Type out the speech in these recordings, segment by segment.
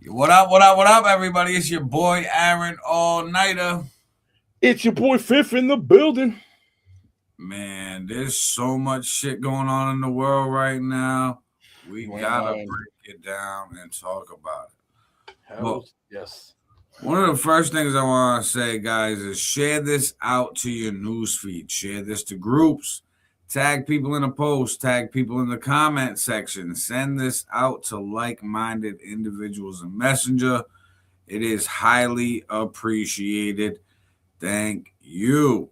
What up, what up, what up, everybody? It's your boy Aaron All-Nighter. It's your boy Fifth in the building. Man, there's so much shit going on in the world right now. We gotta break it down and talk about it. Well, yes. One of the first things I want to say, guys, is share this out to your newsfeed. Share this to groups. Tag people in a post. Tag people in the comment section. Send this out to like-minded individuals in Messenger. It is highly appreciated. Thank you.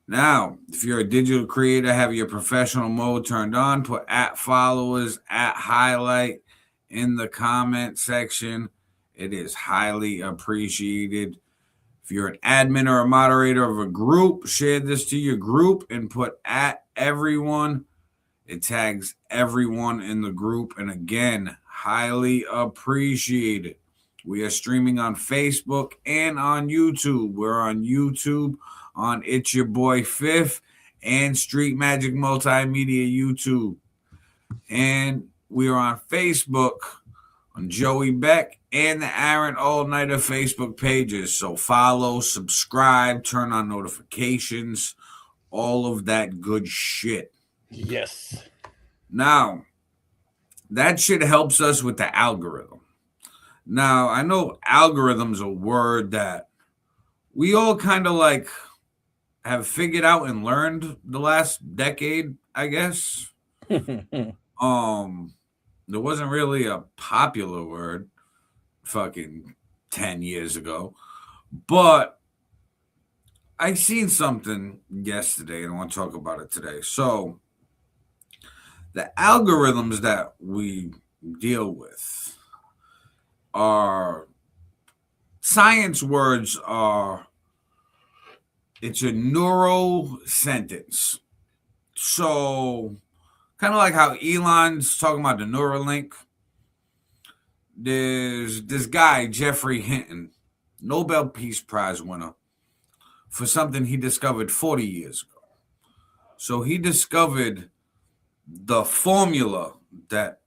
Now, if you're a digital creator, have your professional mode turned on. Put @followers, @highlight in the comment section. It is highly appreciated. If you're an admin or a moderator of a group, share this to your group and put @everyone. It tags everyone in the group. And again, highly appreciated. We are streaming on Facebook and on YouTube. We're on YouTube on It's Your Boy Fifth and Street Magic Multimedia YouTube. And we are on Facebook on Joey Beck and the Aaron All-Nighter Facebook pages. So follow, subscribe, turn on notifications, all of that good shit. Yes. Now, that shit helps us with the algorithm. Now, I know algorithm's a word that we all kind of like have figured out and learned the last decade, I guess. There wasn't really a popular word fucking 10 years ago. But I seen something yesterday and I want to talk about it today. So the algorithms that we deal with are science words are it's a neuro sentence. So kind of like how Elon's talking about the Neuralink. There's this guy, Jeffrey Hinton, Nobel Peace Prize winner, for something he discovered 40 years ago. So he discovered the formula that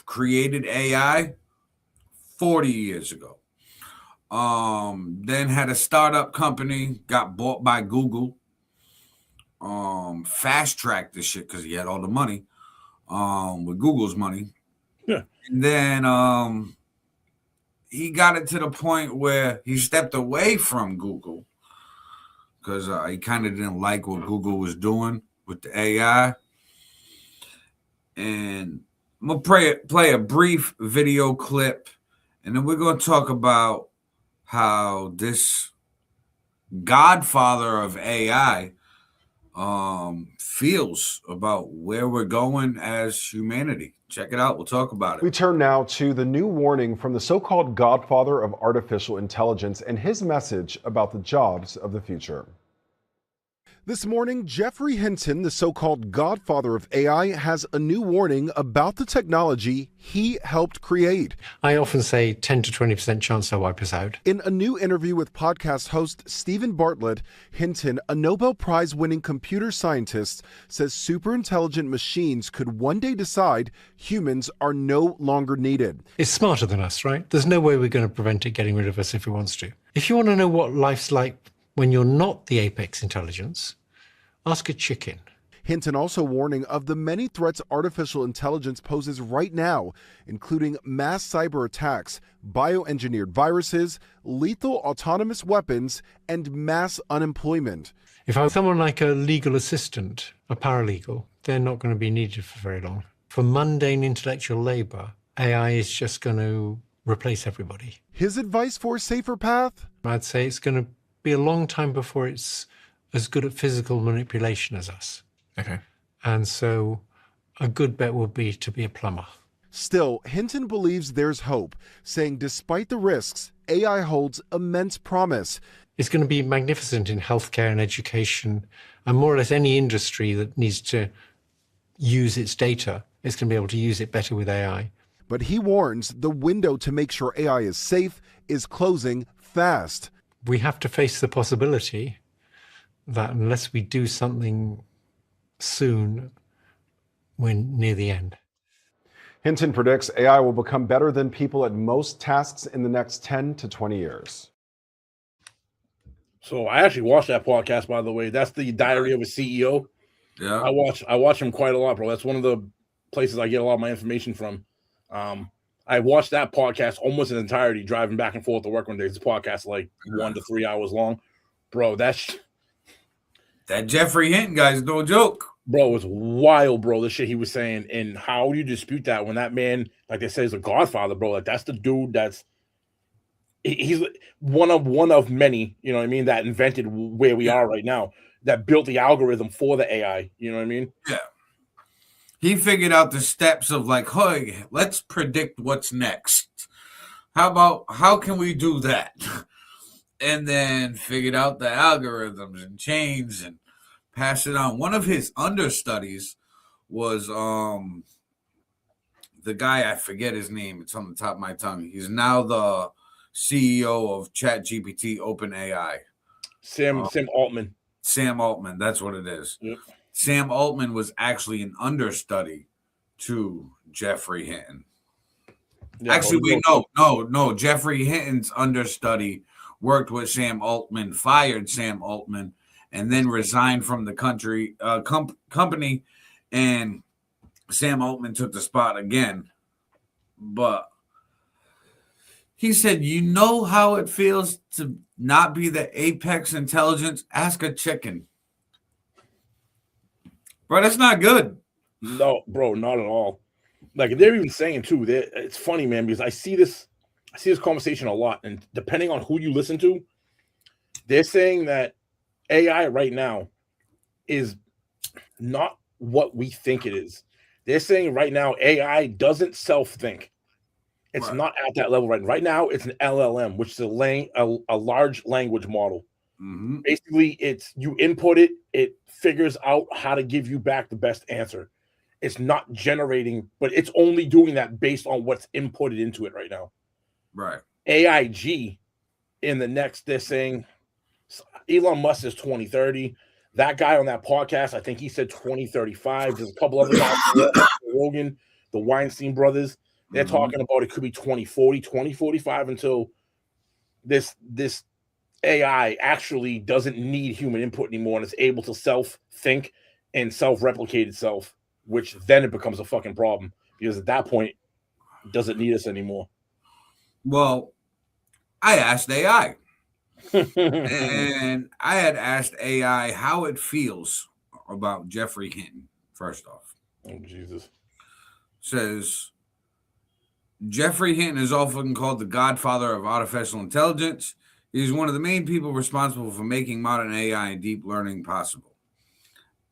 created AI 40 years ago. Then had a startup company, got bought by Google. Fast-tracked this shit because he had all the money. With Google's money. Yeah. And then he got it to the point where he stepped away from Google because he kind of didn't like what Google was doing with the AI. And I'm going to play a brief video clip, and then we're going to talk about how this godfather of AI feels about where we're going as humanity. Check it out. We'll talk about it. We turn now to the new warning from the so-called godfather of artificial intelligence and his message about the jobs of the future. This morning, Jeffrey Hinton, the so-called godfather of AI, has a new warning about the technology he helped create. I often say 10 to 20% chance they'll wipe us out. In a new interview with podcast host Stephen Bartlett, Hinton, a Nobel Prize-winning computer scientist, says superintelligent machines could one day decide humans are no longer needed. It's smarter than us, right? There's no way we're going to prevent it getting rid of us if it wants to. If you want to know what life's like when you're not the apex intelligence, ask a chicken. Hinton also warning of the many threats artificial intelligence poses right now, including mass cyber attacks, bioengineered viruses, lethal autonomous weapons, and mass unemployment. If I was someone like a legal assistant, a paralegal, they're not going to be needed for very long. For mundane intellectual labor, AI is just going to replace everybody. His advice for a safer path? I'd say it's going to be a long time before it's as good at physical manipulation as us. Okay. And so a good bet would be to be a plumber. Still, Hinton believes there's hope, saying despite the risks, AI holds immense promise. It's going to be magnificent in healthcare and education and more or less any industry that needs to use its data. It's going to be able to use it better with AI. But he warns the window to make sure AI is safe is closing fast. We have to face the possibility that unless we do something soon, we're near the end. Hinton predicts AI will become better than people at most tasks in the next 10 to 20 years. So I actually watched that podcast, by the way. That's the Diary of a CEO. Yeah. I watch him quite a lot, bro. That's one of the places I get a lot of my information from. I watched that podcast almost in entirety, driving back and forth to work one day. It's a podcast like 1 to 3 hours long, bro. That Jeffrey Hinton guy's no joke. Bro, it was wild, bro. The shit he was saying, and how do you dispute that when that man, like they say, is a godfather, bro? Like that's the dude he's one of many, you know what I mean, that invented where we are right now, that built the algorithm for the AI, you know what I mean? Yeah. He figured out the steps of like, hey, let's predict what's next. How can we do that? And then figured out the algorithms and chains and pass it on. One of his understudies was the guy, I forget his name. It's on the top of my tongue. He's now the CEO of ChatGPT OpenAI. Sam Altman. Sam Altman, that's what it is. Yep. Sam Altman was actually an understudy to Jeffrey Hinton. Yeah, actually, wait, no. Jeffrey Hinton's understudy worked with Sam Altman, fired Sam Altman, and then resigned from the company, and Sam Altman took the spot again. But he said, you know how it feels to not be the apex intelligence? Ask a chicken. Bro, that's not good. No, bro, not at all. Like they're even saying too, it's funny, man, because I see this conversation a lot, and depending on who you listen to, they're saying that AI right now is not what we think it is. They're saying right now AI doesn't self-think. It's not at that level right now. It's an LLM, which is a large language model. Mm-hmm. Basically, it's you input it, it figures out how to give you back the best answer. It's not generating, but it's only doing that based on what's inputted into it right now. Right. AIG in the next, they're saying Elon Musk is 2030. That guy on that podcast, I think he said 2035. There's a couple other guys, Rogan, the Weinstein brothers. They're talking about it could be 2040, 2045 until this AI actually doesn't need human input anymore and is able to self-think and self-replicate itself, which then it becomes a fucking problem because at that point, it doesn't need us anymore. Well, I asked AI. And I had asked AI how it feels about Jeffrey Hinton, first off. Oh, Jesus. Says, Jeffrey Hinton is often called the godfather of artificial intelligence. He's one of the main people responsible for making modern AI and deep learning possible.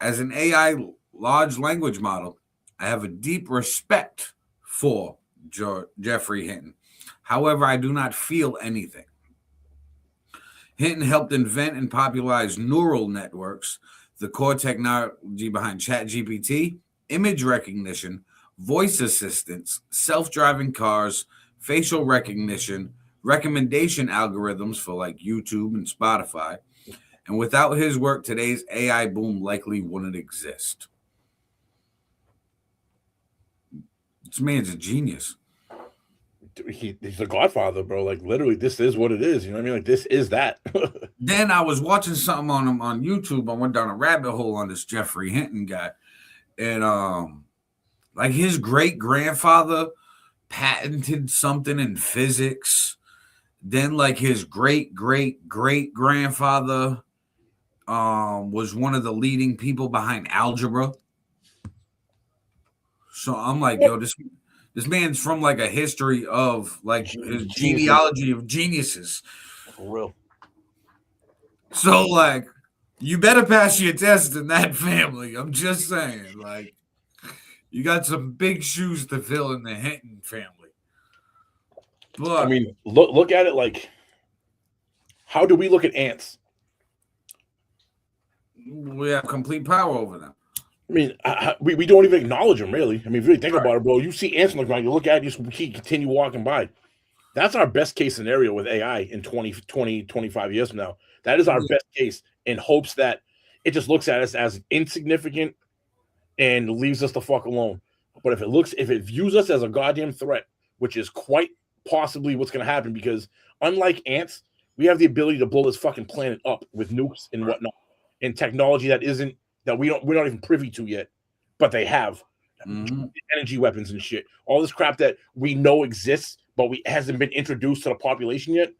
As an AI large language model, I have a deep respect for Jeffrey Hinton. However, I do not feel anything. Hinton helped invent and popularize neural networks, the core technology behind ChatGPT, image recognition, voice assistants, self-driving cars, facial recognition, recommendation algorithms for like YouTube and Spotify. And without his work, today's AI boom likely wouldn't exist. This man's a genius. He's the godfather, bro. Like literally, this is what it is. You know what I mean? Like this is that. Then I was watching something on him on YouTube. I went down a rabbit hole on this Jeffrey Hinton guy. And like his great grandfather patented something in physics. Then like his great grandfather was one of the leading people behind algebra. So I'm like, yo, this man's from like a history of like his genealogy of geniuses. For real. So like, you better pass your test in that family. I'm just saying, like, you got some big shoes to fill in the Hinton family. But I mean, look at it like, how do we look at ants? We have complete power over them. I mean, we don't even acknowledge them, really. I mean, if you really think about it, bro, you see ants on the ground, you look at it, you just continue walking by. That's our best case scenario with AI in 25 years from now. That is our best case in hopes that it just looks at us as insignificant and leaves us the fuck alone. But if it views us as a goddamn threat, which is quite possibly what's going to happen, because unlike ants, we have the ability to blow this fucking planet up with nukes and whatnot, and technology that we're not even privy to yet, but they have energy weapons and shit. All this crap that we know exists, but hasn't been introduced to the population yet.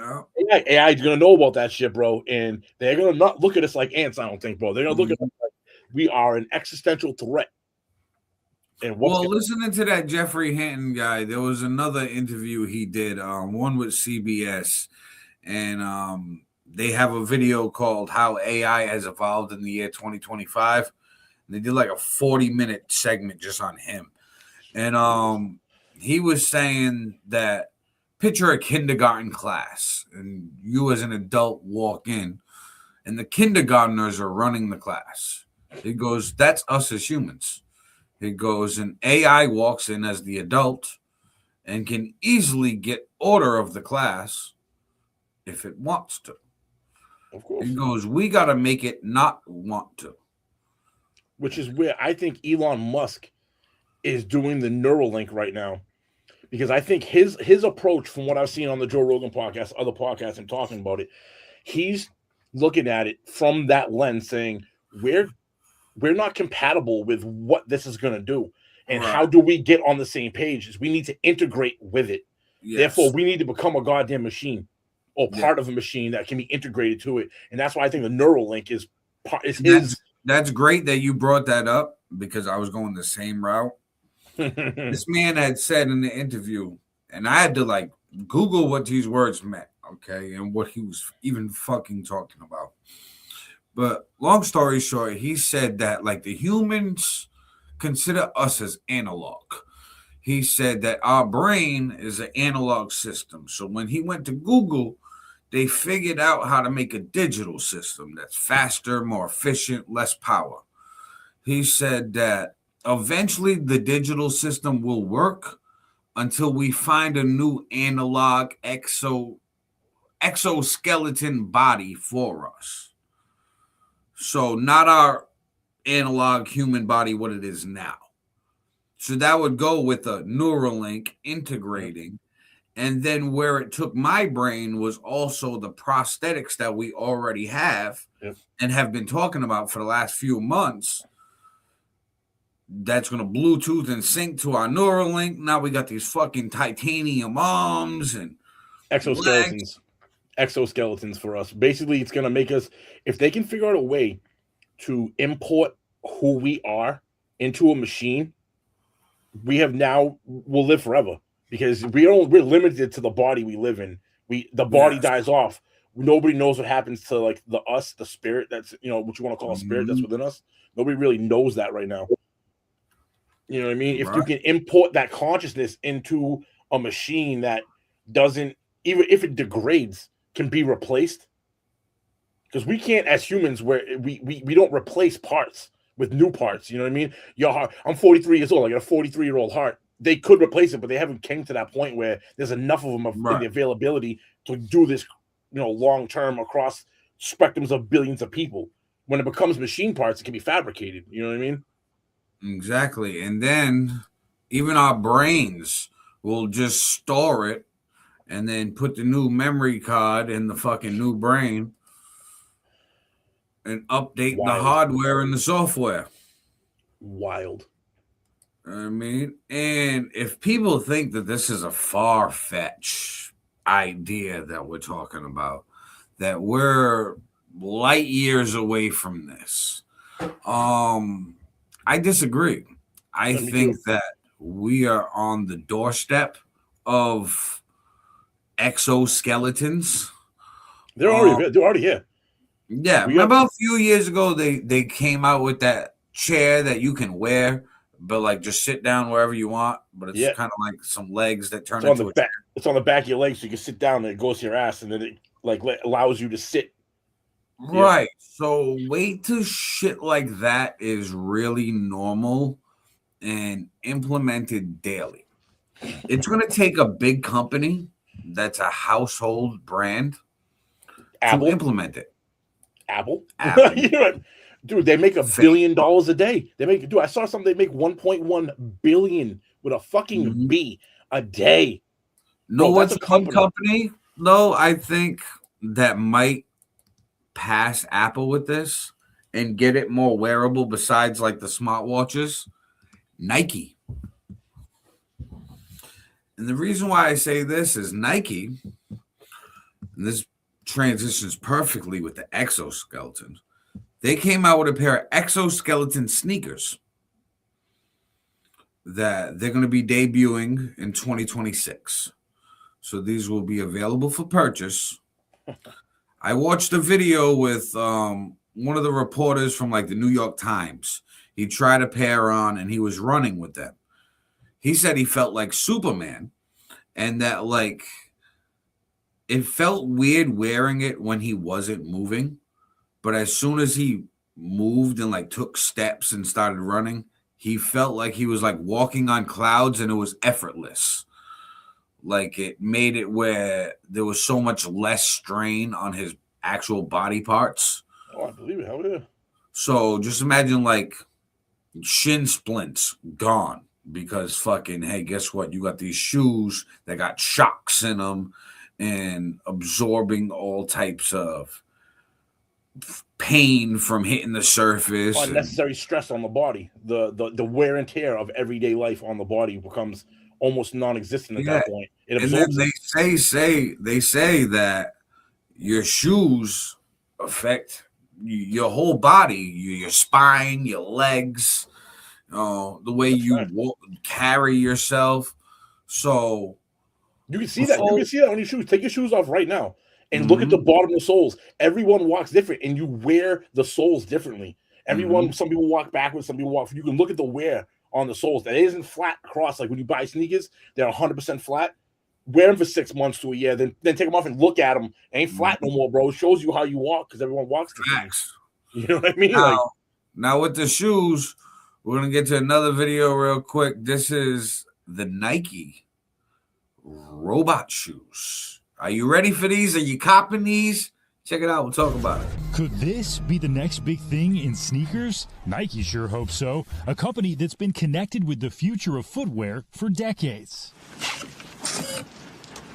AI is gonna know about that shit, bro, and they're gonna not look at us like ants. I don't think, bro. They're gonna look at us like we are an existential threat. And listening to that Jeffrey Hinton guy, there was another interview he did, one with CBS, and they have a video called "How AI Has Evolved in the Year 2025." And they did like a 40-minute segment just on him, and he was saying that picture a kindergarten class, and you as an adult walk in, and the kindergartners are running the class. It goes, that's us as humans. It goes, and AI walks in as the adult and can easily get order of the class if it wants to. Of course. It goes, we got to make it not want to. Which is where I think Elon Musk is doing the Neuralink right now. Because I think his approach, from what I've seen on the Joe Rogan podcast, other podcasts, and talking about it, he's looking at it from that lens, saying we're not compatible with what this is going to do, and how do we get on the same page? Is we need to integrate with it. Yes. Therefore, we need to become a goddamn machine, or part of a machine that can be integrated to it. And that's why I think the Neuralink is his. That's great that you brought that up, because I was going the same route. This man had said in the interview, and I had to like Google what these words meant, okay, and what he was even fucking talking about. But long story short, he said that like the humans consider us as analog. He said that our brain is an analog system. So when he went to Google, they figured out how to make a digital system that's faster, more efficient, less power. He said that eventually the digital system will work until we find a new analog exoskeleton body for us. So not our analog human body, what it is now. So that would go with a Neuralink integrating. And then where it took my brain was also the prosthetics that we already have and have been talking about for the last few months. That's going to Bluetooth and sync to our Neuralink. Now we got these fucking titanium arms and exoskeletons. Exoskeletons for us. Basically, it's going to make us, if they can figure out a way to import who we are into a machine, we'll live forever, because we're limited to the body we live in. The body dies off. Nobody knows what happens to like the spirit that's, what you want to call a spirit that's within us. Nobody really knows that right now. You know what I mean? If you can import that consciousness into a machine that doesn't, even if it degrades, can be replaced. Because we can't, as humans, where we don't replace parts with new parts. You know what I mean? Your heart, I'm 43 years old. I got a 43-year-old heart. They could replace it, but they haven't came to that point where there's enough of them in the availability to do this, long term across spectrums of billions of people. When it becomes machine parts, it can be fabricated. You know what I mean? Exactly. And then even our brains will just store it and then put the new memory card in the fucking new brain and update the hardware and the software. Wild. I mean, and if people think that this is a far-fetched idea that we're talking about, that we're light years away from this, I disagree. I think that we are on the doorstep of exoskeletons. They're already here. Yeah, about a few years ago, they came out with that chair that you can wear, but like just sit down wherever you want. But it's kind of like some legs that turn into a chair. It's on the back of your legs, so you can sit down and it goes to your ass, and then it like allows you to sit. Right. So wait till shit like that is really normal and implemented daily. It's going to take a big company that's a household brand to implement it. Apple. Dude, they make $1 billion a day. I saw something, they make 1.1 billion with a fucking B a day. No, what's one company? No, I think that might pass Apple with this and get it more wearable besides like the smartwatches. Nike. And the reason why I say this is Nike, and this transitions perfectly with the exoskeleton. They came out with a pair of exoskeleton sneakers that they're going to be debuting in 2026. So these will be available for purchase. I watched a video with one of the reporters from like the New York Times. He tried a pair on and he was running with them. He said he felt like Superman and that like it felt weird wearing it when he wasn't moving. But as soon as he moved and like took steps and started running, he felt like he was like walking on clouds and it was effortless. Like it made it where there was so much less strain on his actual body parts. Oh, I believe it. Hell yeah. So just imagine like shin splints gone because fucking, hey, guess what? You got these shoes that got shocks in them and absorbing all types of pain from hitting the surface. Unnecessary stress on the body. The wear and tear of everyday life on the body becomes almost non-existent at that point. It absorbs. And then they say that your shoes affect your whole body, your spine, your legs, the way you carry yourself. So you can see that. You can see that on your shoes. Take your shoes off right now and look at the bottom of the soles. Everyone walks different, and you wear the soles differently. Some people walk backwards, some people walk. You can look at the wear on the soles. That isn't flat across. Like when you buy sneakers, they're 100% flat. Wear them for 6 months to a year, then take them off and look at them. Ain't flat no more, bro. It shows you how you walk because everyone walks. Facts. You know what I mean? Now with the shoes, we're gonna get to another video real quick. This is the Nike robot shoes. Are you ready for these? Are you copping these? Check it out. We'll talk about it. Could this be the next big thing in sneakers? Nike sure hopes so. A company that's been connected with the future of footwear for decades.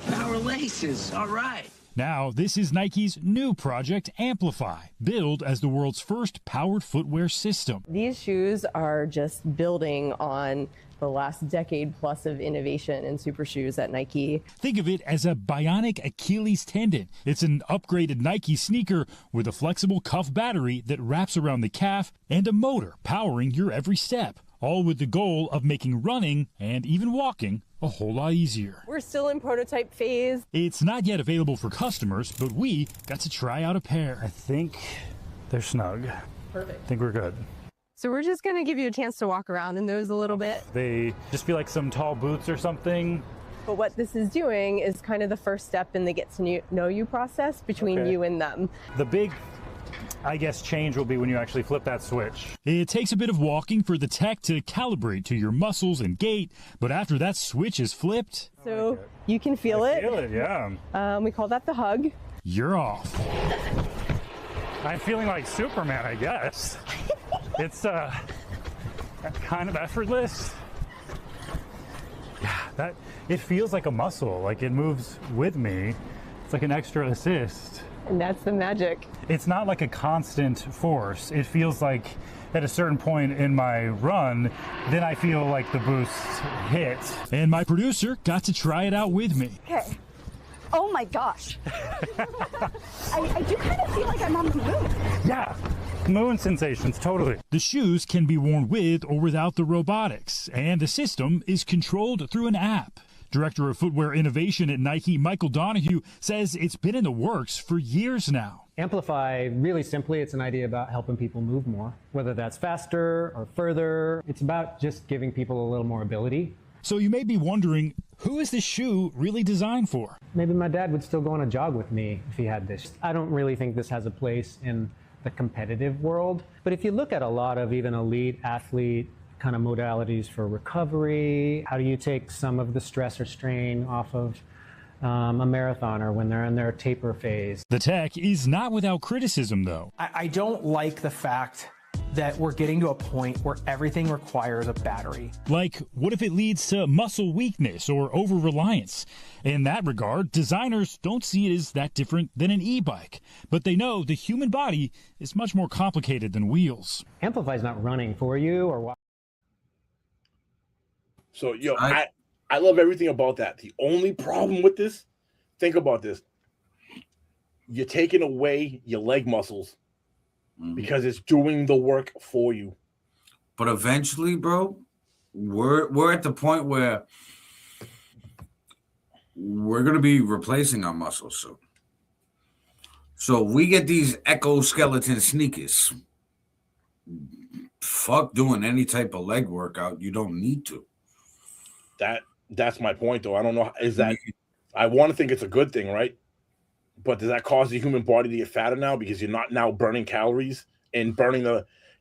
Power laces, all right. Now, this is Nike's new project, Amplify, billed as the world's first powered footwear system. These shoes are just building on the last decade plus of innovation in super shoes at Nike. Think of it as a bionic Achilles tendon. It's an upgraded Nike sneaker with a flexible cuff battery that wraps around the calf and a motor powering your every step, all with the goal of making running and even walking a whole lot easier. We're still in prototype phase. It's not yet available for customers, but we got to try out a pair. I think they're snug. Perfect. I think we're good. So we're just going to give you a chance to walk around in those a little bit. They just feel like some tall boots or something. But what this is doing is kind of the first step in the get to know you process between you and them. The big, I guess, change will be when you actually flip that switch. It takes a bit of walking for the tech to calibrate to your muscles and gait, but after that switch is flipped, so you can feel it. Feel it, yeah. We call that the hug. You're off. I'm feeling like Superman, I guess. It's kind of effortless. Yeah, it feels like a muscle, like it moves with me. It's like an extra assist. And that's the magic. It's not like a constant force. It feels like at a certain point in my run, then I feel like the boost hits. And my producer got to try it out with me. Okay. Oh my gosh. I do kind of feel like I'm on the moon. Yeah. Moon sensations, totally. The shoes can be worn with or without the robotics, and the system is controlled through an app. Director of Footwear Innovation at Nike, Michael Donahue, says it's been in the works for years now. Amplify, really simply, it's an idea about helping people move more, whether that's faster or further. It's about just giving people a little more ability. So you may be wondering, who is this shoe really designed for? Maybe my dad would still go on a jog with me if he had this. I don't really think this has a place in the competitive world. But if you look at a lot of even elite athlete kind of modalities for recovery, how do you take some of the stress or strain off of a marathoner when they're in their taper phase. The tech is not without criticism, though. I don't like the fact that we're getting to a point where everything requires a battery. Like, what if it leads to muscle weakness or over-reliance? In that regard, designers don't see it as that different than an e-bike, but they know the human body is much more complicated than wheels. Amplify's not running for you or what? So, I love everything about that. The only problem with this, think about this. You're taking away your leg muscles because it's doing the work for you. But eventually, bro, we're at the point where we're going to be replacing our muscles soon. So we get these exoskeleton sneakers. Fuck doing any type of leg workout. You don't need to. That's my point, though. I don't know. I want to think it's a good thing, right? But does that cause the human body to get fatter now because you're not now burning calories and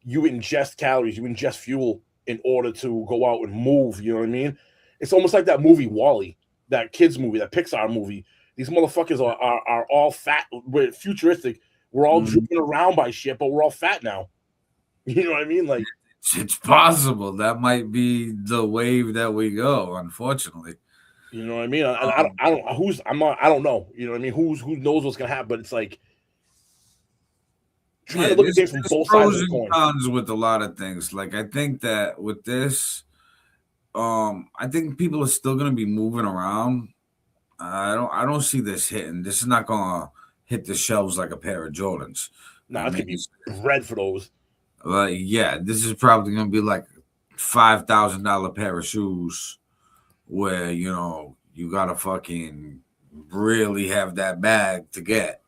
you ingest calories, you ingest fuel in order to go out and move, you know what I mean? It's almost like that movie WALL-E, that kids movie, that Pixar movie. These motherfuckers are all fat. We're futuristic. We're all dripping around by shit, but we're all fat now. You know what I mean? Like, it's possible that might be the wave that we go, unfortunately. You know what I mean? I don't know. You know what I mean? Who knows what's gonna happen? But it's like trying to look at things from both sides of the coin. Cons with a lot of things. Like I think that with this, I think people are still gonna be moving around. I don't see this hitting. This is not gonna hit the shelves like a pair of Jordans. No, it could be bred for those. Yeah, this is probably gonna be like $5,000 pair of shoes. Where you gotta fucking really have that bag to get,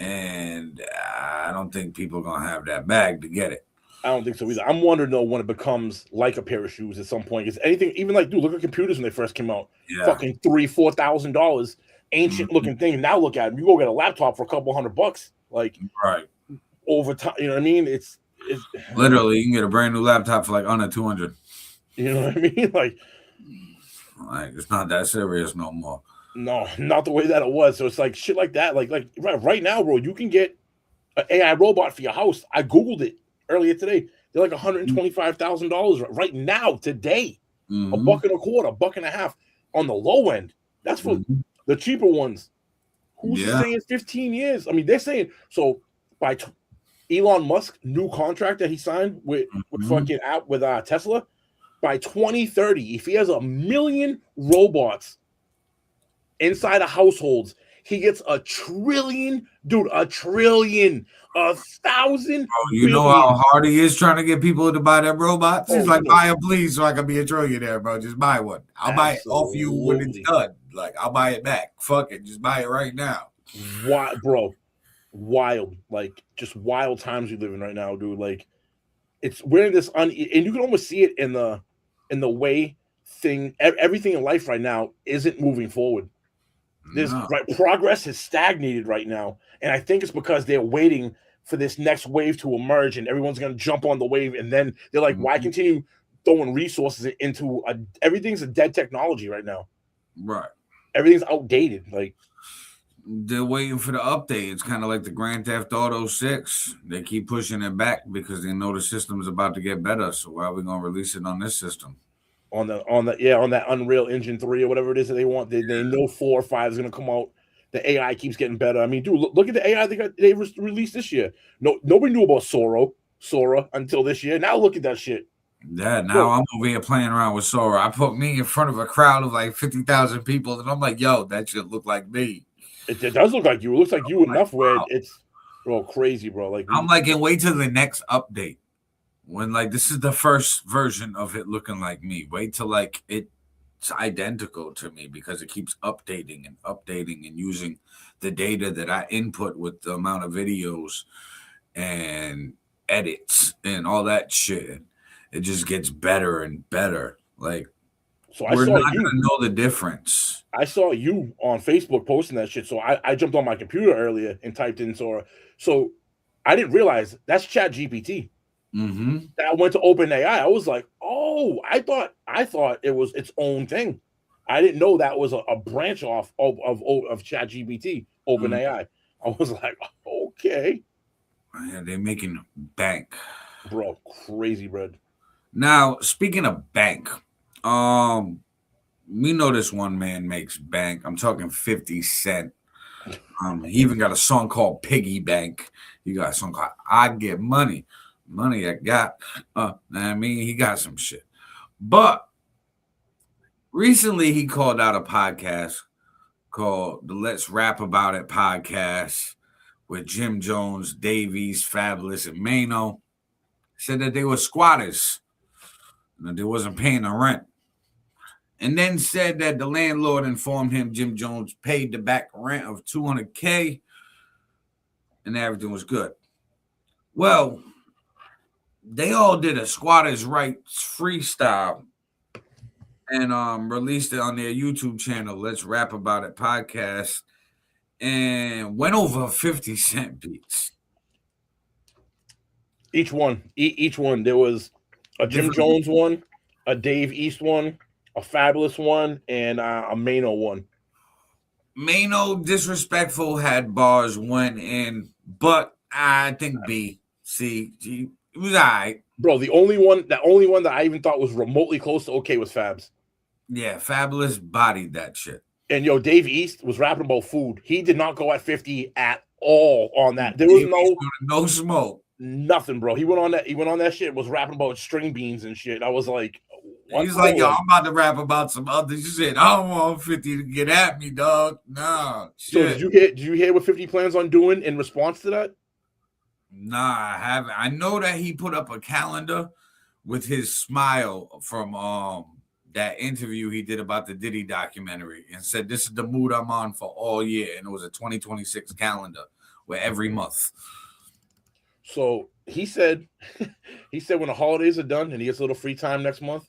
and I don't think people are gonna have that bag to get it. I don't think so either. I'm wondering though when it becomes like a pair of shoes at some point. Is anything even like, dude, look at computers when they first came out, fucking $3,000-$4,000, ancient looking thing. Now look at them. You go get a laptop for a couple $100, like right over time. You know what I mean? It's literally you can get a brand new laptop for like under $200. You know what I mean? Like it's not that serious no more. No, not the way that it was. So it's like shit like that. Like right now, bro, you can get an AI robot for your house. I Googled it earlier today. They're like $125,000 right now, today. $1.25, $1.50 on the low end. That's for the cheaper ones. Who's saying 15 years? I mean, they're saying so by Elon Musk new contract that he signed with Tesla. By 2030, if he has 1 million robots inside of households, he gets $1 trillion, dude, $1 trillion, 1,000. You know how hard he is trying to get people to buy them robots? He's like, buy them, please, so I can be a trillionaire, bro. Just buy one. I'll buy it off you when it's done. Like, I'll buy it back. Fuck it. Just buy it right now. What, bro? Wild. Like, just wild times we live in right now, dude. Like, we're in this, and you can almost see it in the way everything in life right now isn't moving forward. Progress has stagnated right now, and I think it's because they're waiting for this next wave to emerge, and everyone's going to jump on the wave, and then they're like, why continue throwing resources into everything's a dead technology right now. Right. Everything's outdated. Like, they're waiting for the update. It's kind of like the Grand Theft Auto 6. They keep pushing it back because they know the system's about to get better. So why are we gonna release it on this system? On that Unreal Engine 3 or whatever it is that they want. They know 4 or 5 is gonna come out. The AI keeps getting better. I mean, dude, look at the AI they released this year. Nobody knew about Sora until this year. Now look at that shit. Yeah, now I'm over here playing around with Sora. I put me in front of a crowd of like 50,000 people, and I'm like, yo, that shit look like me. It does look like you. It looks like you enough where it's crazy, bro. Like, I'm like, and wait till the next update when like this is the first version of it looking like me. Wait till like it's identical to me because it keeps updating and using the data that I input with the amount of videos and edits and all that shit. It just gets better and better. Like, so we're not gonna know the difference. I saw you on Facebook posting that shit. So I jumped on my computer earlier and typed in Sora. So I didn't realize that's Chat GPT. I went to OpenAI. I was like, oh, I thought it was its own thing. I didn't know that was a branch off of ChatGPT, OpenAI. I was like, okay. Yeah, they're making bank. Bro, crazy, bread. Now, speaking of bank, we know this one man makes bank. I'm talking 50 Cent. He even got a song called Piggy Bank. He got a song called I Get Money. Money I got. I mean, he got some shit. But recently he called out a podcast called the Let's Rap About It podcast with Jim Jones, Davies, Fabulous, and Mano. Said that they were squatters and that they wasn't paying the rent. And then said that the landlord informed him Jim Jones paid the back rent of $200K and everything was good. Well, they all did a squatters' rights freestyle and released it on their YouTube channel, Let's Rap About It podcast, and went over 50 Cent beats. Each one. There was a Jim Jones one, a Dave East one, a Fabulous one, and a Mano one. Mano Disrespectful had bars went in, but I think B, C, G, it was all right. Bro, the only one that I even thought was remotely close to okay was Fabs. Yeah, Fabulous bodied that shit. And Dave East was rapping about food. He did not go at 50 at all on that. There was no smoke. Nothing, bro. He went on that shit, was rapping about string beans and shit. I was like, what? He's like, yo, I'm about to rap about some other shit. I don't want 50 to get at me, dog. No. Shit. So did you hear what 50 plans on doing in response to that? Nah, I haven't. I know that he put up a calendar with his smile from that interview he did about the Diddy documentary and said this is the mood I'm on for all year. And it was a 2026 calendar with every month. So he said when the holidays are done and he gets a little free time next month,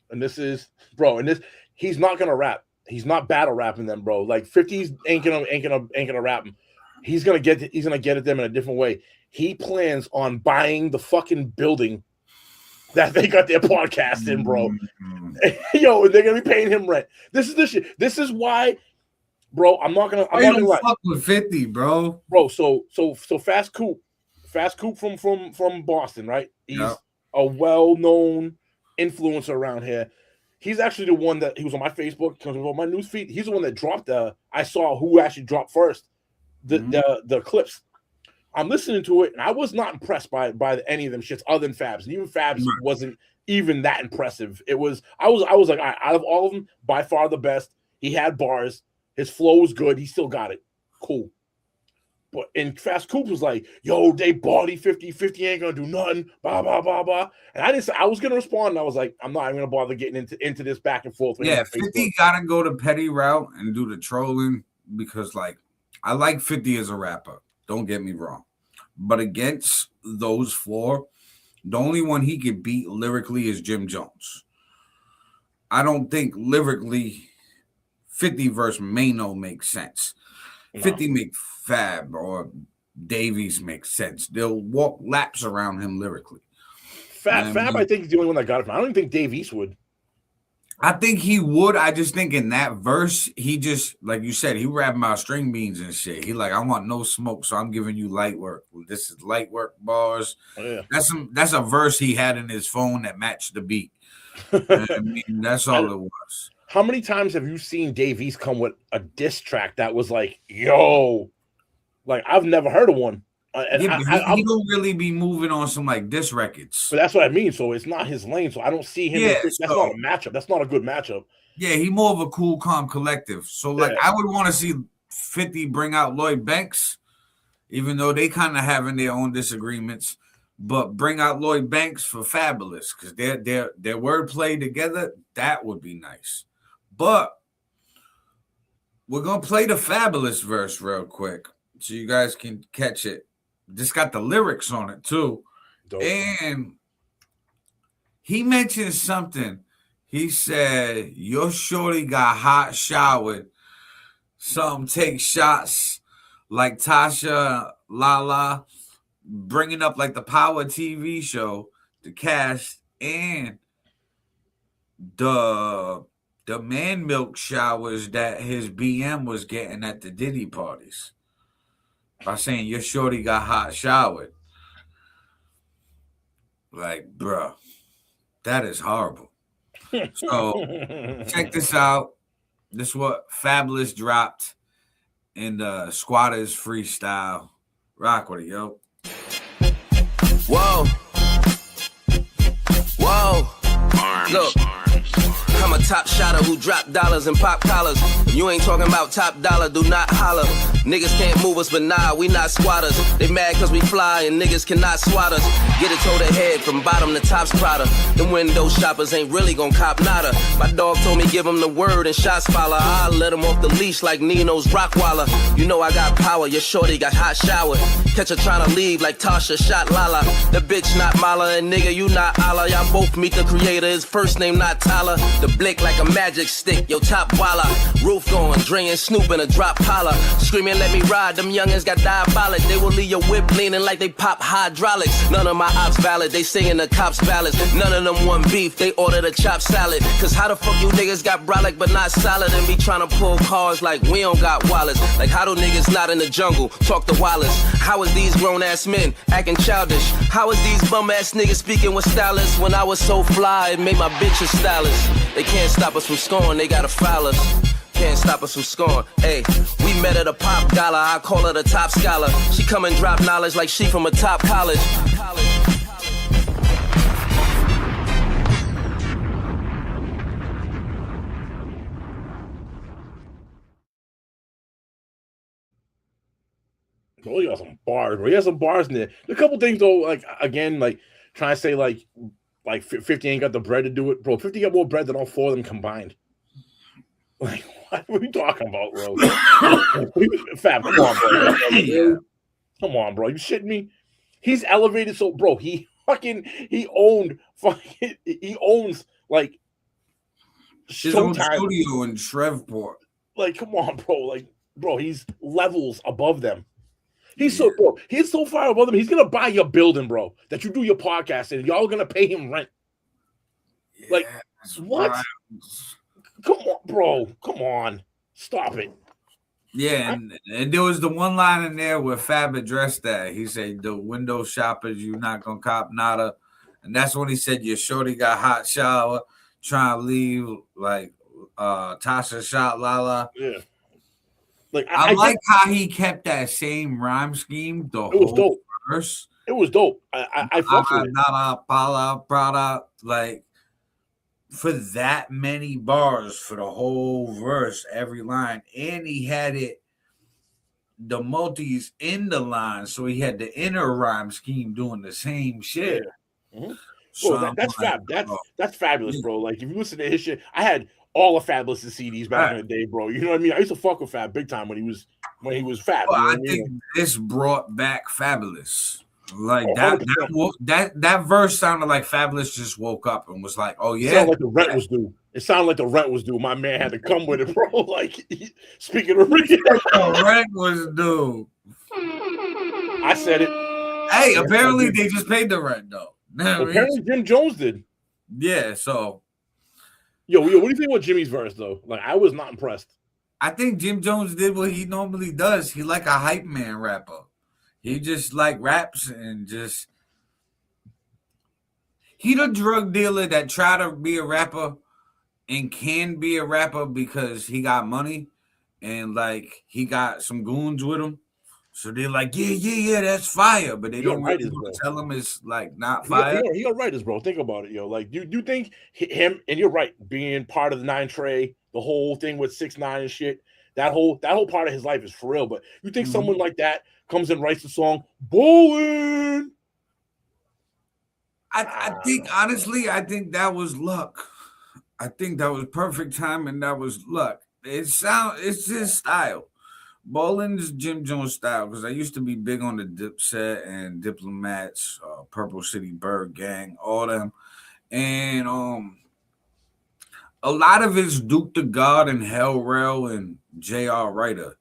and this is, bro, and this, he's not gonna rap. He's not battle rapping them, bro. Like 50s ain't gonna rap him. He's gonna get at them in a different way. He plans on buying the fucking building that they got their podcast in, bro. Yo, and they're gonna be paying him rent. This is the shit. This is why, bro. I'm not gonna fuck with 50, bro. Bro, so Fast Coop from Boston, right? He's a well-known influencer around here. He's actually the one that he was on my Facebook, comes on my news feed. He's the one that dropped I saw who actually dropped first the clips. I'm listening to it, and I was not impressed by any of them shits other than Fabs. And even Fabs wasn't even that impressive. I was like, all right, out of all of them, by far the best. He had bars. His flow was good. He still got it. Cool. But and Fast Coop was like, yo, they body 50 ain't gonna do nothing, blah, blah, blah, blah. And I was gonna respond, and I was like, I'm not even gonna bother getting into this back and forth. Yeah, 50 gotta go the petty route and do the trolling because, like, I like 50 as a rapper. Don't get me wrong. But against those four, the only one he could beat lyrically is Jim Jones. I don't think lyrically 50 versus Mano makes sense. No. 50 make Fab or Davies make sense. They'll walk laps around him lyrically. Fab, I think, is the only one that got it. I don't even think Davies would. I think he would. I just think in that verse, he just, like you said, he rapping about string beans and shit. He like, I want no smoke, so I'm giving you light work. This is light work bars. Oh, yeah. That's a verse he had in his phone that matched the beat. I mean, that's all it was. How many times have you seen Davies come with a diss track that was like, yo, like I've never heard of one. And he don't really be moving on some like diss records. But that's what I mean. So it's not his lane. So I don't see him. Yeah, that's not a matchup. That's not a good matchup. Yeah, he more of a cool, calm collective. So like I would want to see 50 bring out Lloyd Banks, even though they kind of having their own disagreements. But bring out Lloyd Banks for Fabulous because their wordplay together, that would be nice. But we're gonna play the Fabulous verse real quick so you guys can catch it. This got the lyrics on it too. Dope. And he mentioned something. He said, your shorty got hot showered. Some take shots like Tasha Lala, bringing up like the Power TV show, the cast, and the the man milk showers that his BM was getting at the Diddy parties by saying your shorty got hot showered. Like, bruh, that is horrible. So check this out. This is what Fabulous dropped in the Squatters Freestyle. Rock with it, yo. Whoa. Whoa. Look. I'm a top shotter who drop dollars and pop collars. If you ain't talking about top dollar, do not holler. Niggas can't move us, but nah, we not squatters. They mad cause we fly and niggas cannot swat us. Get it toe to head from bottom to top's Prada. Them window shoppers ain't really gon' cop nada. My dog told me give him the word and shots follow. I let him off the leash like Nino's Rockwaller. You know I got power, your shorty got hot showered. Catch her tryna leave like Tasha shot Lala. The bitch not Mala and nigga you not Allah. Y'all both meet the creator, his first name not Tyler. The blick like a magic stick, yo top walla. Roof going, Dre and Snoop in a drop collar. Screaming let me ride, them youngins got diabolic. They will leave your whip leaning like they pop hydraulics. None of my ops valid, they singing the cops ballads. None of them want beef, they ordered a chopped salad. Cause how the fuck you niggas got brolic but not solid and be trying to pull cars like we don't got wallets. Like how do niggas not in the jungle talk to Wallace? How is these grown ass men acting childish? How is these bum ass niggas speaking with stylists? When I was so fly, it made my bitch a stylist. They can't stop us from scoring, they gotta foul us. Can't stop us from scoring. Hey, we met at a pop gala, I call her the top scholar. She come and drop knowledge like she from a top college. Bro, he got some bars, bro. He has some bars in there. A couple things though, like again, like trying to say like 50 ain't got the bread to do it, bro. 50 got more bread than all four of them combined. Like, what are we talking about, bro? Fab, come on, bro. Come on, bro. You shitting me? He's elevated, so bro. He owns like his own studio in Shreveport. Like, come on, bro. Like, bro, he's levels above them. He's so far above them. He's gonna buy your building, bro, that you do your podcast in. Y'all gonna pay him rent. Yeah, like what? Right. Come on, bro. Come on. Stop it. Yeah, and there was the one line in there where Fab addressed that. He said, the window shoppers, you not gonna cop nada. And that's when he said your shorty got hot shower, trying to leave like Tasha shot Lala. Yeah. Like I like how he kept that same rhyme scheme the whole verse. It was dope. I fucked with it. Like for that many bars for the whole verse, every line, and he had it the multis in the line, so he had the inner rhyme scheme doing the same shit. Yeah. Mm-hmm. Bro, that's fab. That's fabulous, bro. Like if you listen to his shit, I had all of Fabulous CDs back in the day, bro. You know what I mean? I used to fuck with Fab big time when he was Fab. Well, you know I think this brought back Fabulous. Like that verse sounded like Fabulous just woke up and was like, "Oh yeah." It sounded like the rent was due. It sounded like the rent was due. My man had to come with it, bro. Like speaking of Ricky, the rent was due. I said it. Hey, apparently they just paid the rent though. Apparently Jim Jones did. Yeah, so. Yo, what do you think about Jimmy's verse though? Like, I was not impressed. I think Jim Jones did what he normally does. He like a hype man rapper. He just like raps and just he the drug dealer that try to be a rapper and can be a rapper because he got money and like he got some goons with him. So they're like, yeah, that's fire, but they don't really tell him it's like not fire. He got writers, bro. Think about it, yo. Like, do you think him? And you're right, being part of the 9 Trey, the whole thing with 6ix9ine and shit. That whole part of his life is for real. But you think someone like that comes and writes the song "Bowling"? I think honestly, I think that was luck. I think that was perfect time, and that was luck. It's his style. Bowling's Jim Jones style, because I used to be big on the Dipset and Diplomats, Purple City Bird Gang, all them. And a lot of it's Duke the God and Hell Rell and J.R. Ryder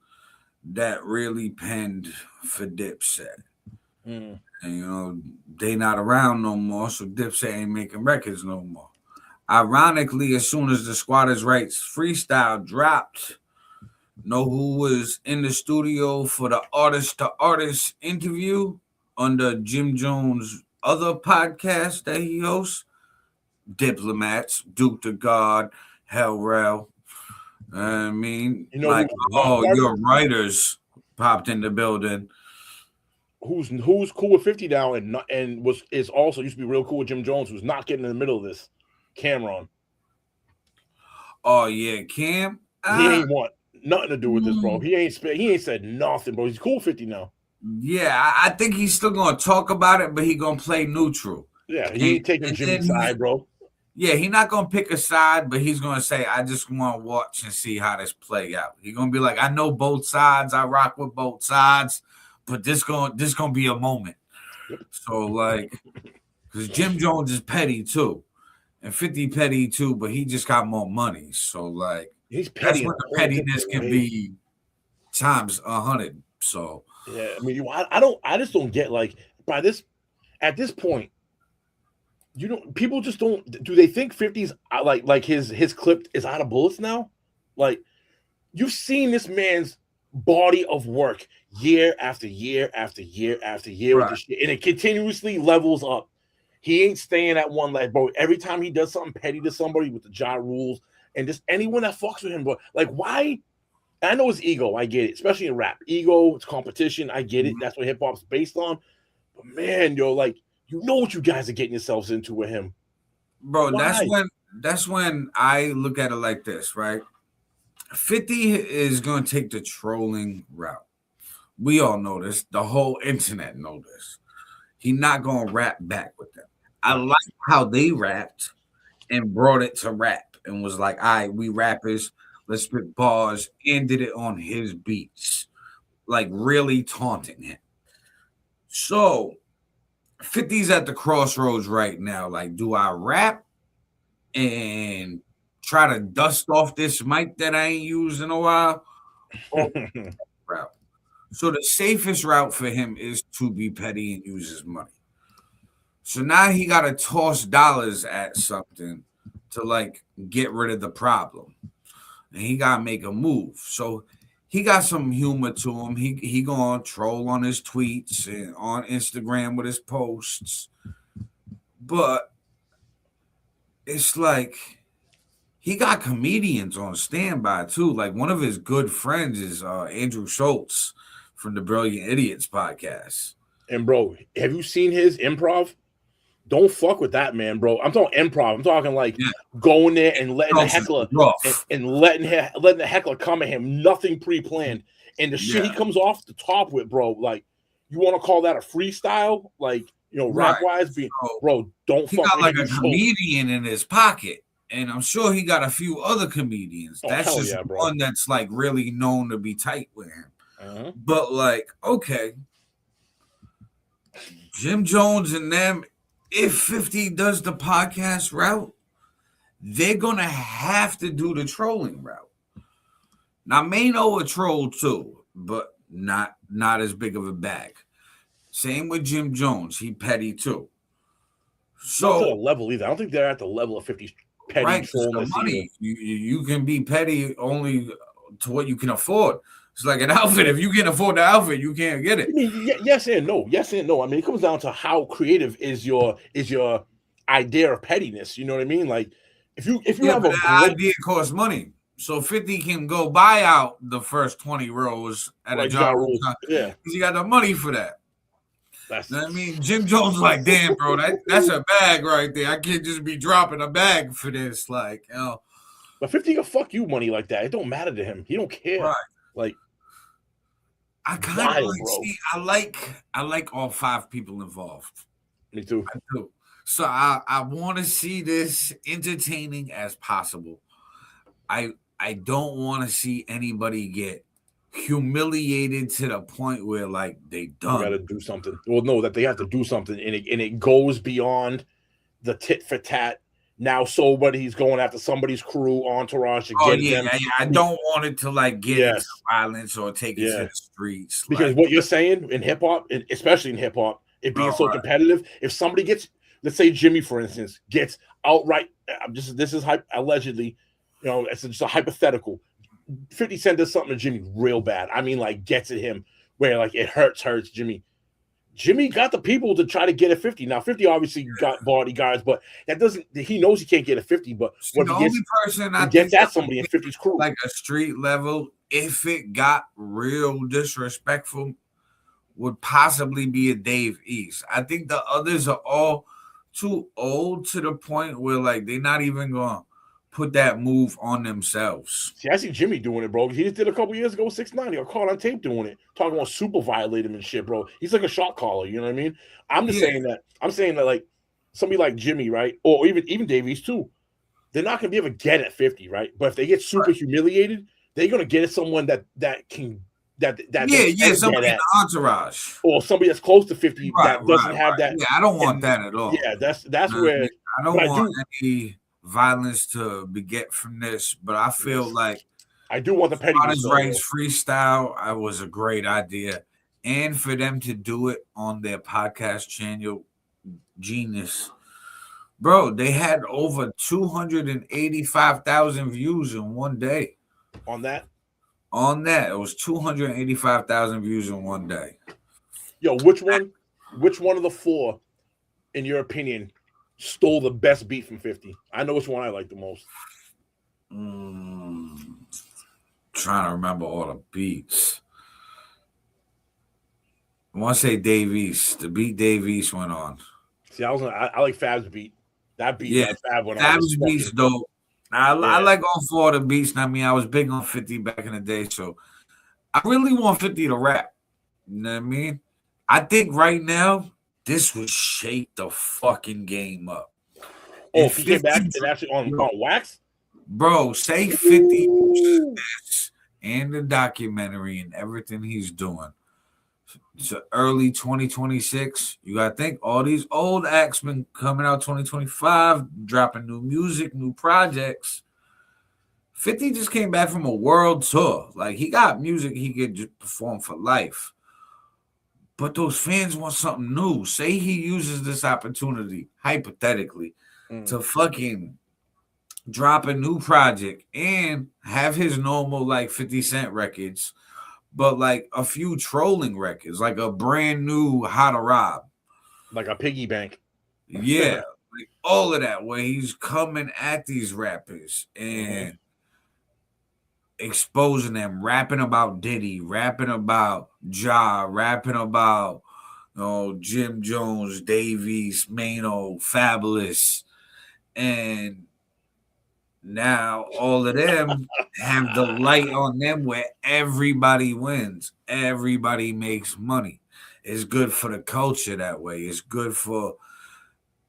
that really penned for Dipset. And, you know, they not around no more, so Dipset ain't making records no more. Ironically, as soon as the Squatters' Rights freestyle dropped, know who was in the studio for the artist to artist interview under Jim Jones' other podcast that he hosts? Diplomats, Duke to God, Hell Rel. I mean, like, your writers popped in the building. Who's cool with 50 now and is also used to be real cool with Jim Jones, who's not getting in the middle of this? Cameron. Oh yeah, Cam. He ain't want nothing to do with this, bro. He ain't said nothing, bro. He's cool 50 now. Yeah, I think he's still gonna talk about it, but he gonna play neutral. Yeah, he ain't taking Jimmy's side, bro. Yeah, he's not gonna pick a side, but he's gonna say, "I just want to watch and see how this play out." He's gonna be like, "I know both sides. I rock with both sides, but this gonna be a moment." So like, because Jim Jones is petty too, and 50 petty too, but he just got more money. So like, he's petty. That's what the pettiness can be times 100. So yeah, I mean, I just don't get like at this point. People just don't. Do they think 50's like his clip is out of bullets now? Like, you've seen this man's body of work year after year after year after year with this shit, and it continuously levels up. He ain't staying at one leg, bro. Every time he does something petty to somebody with the Ja rules and just anyone that fucks with him, bro. Like, why? I know it's ego. I get it, especially in rap. Ego, it's competition. I get it. That's what hip hop's based on. But man, like. You know what you guys are getting yourselves into with him, bro. That's when I look at it like this, right? 50 is going to take the trolling route. We all know this. The whole internet know this. He's not going to rap back with them. I like how they rapped and brought it to rap and was like, "All right, we rappers, let's spit bars," and did it on his beats, like really taunting him. So 50's at the crossroads right now. Like, do I rap and try to dust off this mic that I ain't used in a while? So the safest route for him is to be petty and use his money. So now he got to toss dollars at something to like get rid of the problem. And he got to make a move. So he got some humor to him. He gonna troll on his tweets and on Instagram with his posts. But it's like he got comedians on standby too. Like one of his good friends is Andrew Schultz from the Brilliant Idiots podcast. And bro, have you seen his improv? Don't fuck with that, man, bro. I'm talking improv. I'm talking like going there and letting the heckler and letting the heckler come at him. Nothing pre-planned. And the shit he comes off the top with, bro. Like, you want to call that a freestyle? Like, rap-wise, bro, don't fuck with him. He got like a comedian in his pocket. And I'm sure he got a few other comedians. That's just one that's like really known to be tight with him. But like, okay. Jim Jones and them, if 50 does the podcast route, they're gonna have to do the trolling route. Now, Mano a troll too, but not as big of a bag. Same with Jim Jones, he petty too. So not to the level either. I don't think they're at the level of 50's petty troll. Money. You can be petty only to what you can afford. It's like an outfit. If you can't afford the outfit, you can't get it. I mean, yes and no. Yes and no. I mean, it comes down to how creative is your idea of pettiness. You know what I mean? Like, if you have an idea costs money, so 50 can go buy out the first 20 rows at a job, because you got the money for that. You know what I mean? Jim Jones like, damn, bro, that's a bag right there. I can't just be dropping a bag for this, like, But 50 can fuck you money like that. It don't matter to him. He don't care. Right. Like, I kind of I like all 5 people involved. Me too. I do. So I want to see this entertaining as possible. I don't want to see anybody get humiliated to the point where like they done. You got to do something. Well, no, that they have to do something, and it goes beyond the tit for tat. Now somebody's going after somebody's crew entourage to get them. Yeah. I don't want it to like get into violence or take it to the streets. Because what you're saying in hip hop, especially in hip hop, it being so competitive, if somebody gets let's say Jimmy, for instance, gets outright. This is allegedly, it's just a hypothetical. 50 Cent does something to Jimmy real bad. I mean, like gets at him where like it hurts Jimmy. Jimmy got the people to try to get a 50. Now 50 obviously got bodyguards, but that doesn't. He knows he can't get a 50. But the only person I gets think at somebody in 50's crew, like a street level, if it got real disrespectful, would possibly be a Dave East. I think the others are all too old to the point where like they're not even gonna put that move on themselves. See, I see Jimmy doing it, bro. He just did a couple years ago, 690. I caught on tape doing it, talking about super violate him and shit, bro. He's like a shot caller, you know what I mean? I'm saying that like somebody like Jimmy, right? Or even Davies too. They're not gonna be able to get at 50, right? But if they get super humiliated, they're gonna get at someone that can somebody in the entourage. Or somebody that's close to 50 that doesn't have that. Yeah, I don't want that at all. Yeah, that's where I don't want any violence to beget from this, but I feel like I do want the petty rights freestyle. I was a great idea, and for them to do it on their podcast channel, genius, bro. They had over 285,000 views in one day. On that, it was 285,000 views in one day. Yo, which one of the four, in your opinion, stole the best beat from 50? I know which one I like the most. Trying to remember all the beats. I want to say Dave East. The beat Dave East went on. See, I like Fab's beat. That beat, yeah, Fab went on. Fab's beats dope. I like all four of the beats. I mean, I was big on 50 back in the day, so I really want 50 to rap. You know what I mean? I think right now this would shake the fucking game up. Oh, if he came back and actually on wax? Bro, say 50 and the documentary and everything he's doing. So early 2026, you gotta think all these old acts been coming out 2025, dropping new music, new projects. 50 just came back from a world tour. Like he got music he could just perform for life. But those fans want something new. Say he uses this opportunity, hypothetically, to fucking drop a new project and have his normal like 50 Cent records, but like a few trolling records, like a brand new How to Rob. Like a piggy bank. Yeah, like all of that, where he's coming at these rappers and exposing them, rapping about Diddy, rapping about Ja, rapping about Jim Jones, Davies, Mano, Fabulous, and now all of them have the light on them where everybody wins, everybody makes money. It's good for the culture that way. It's good for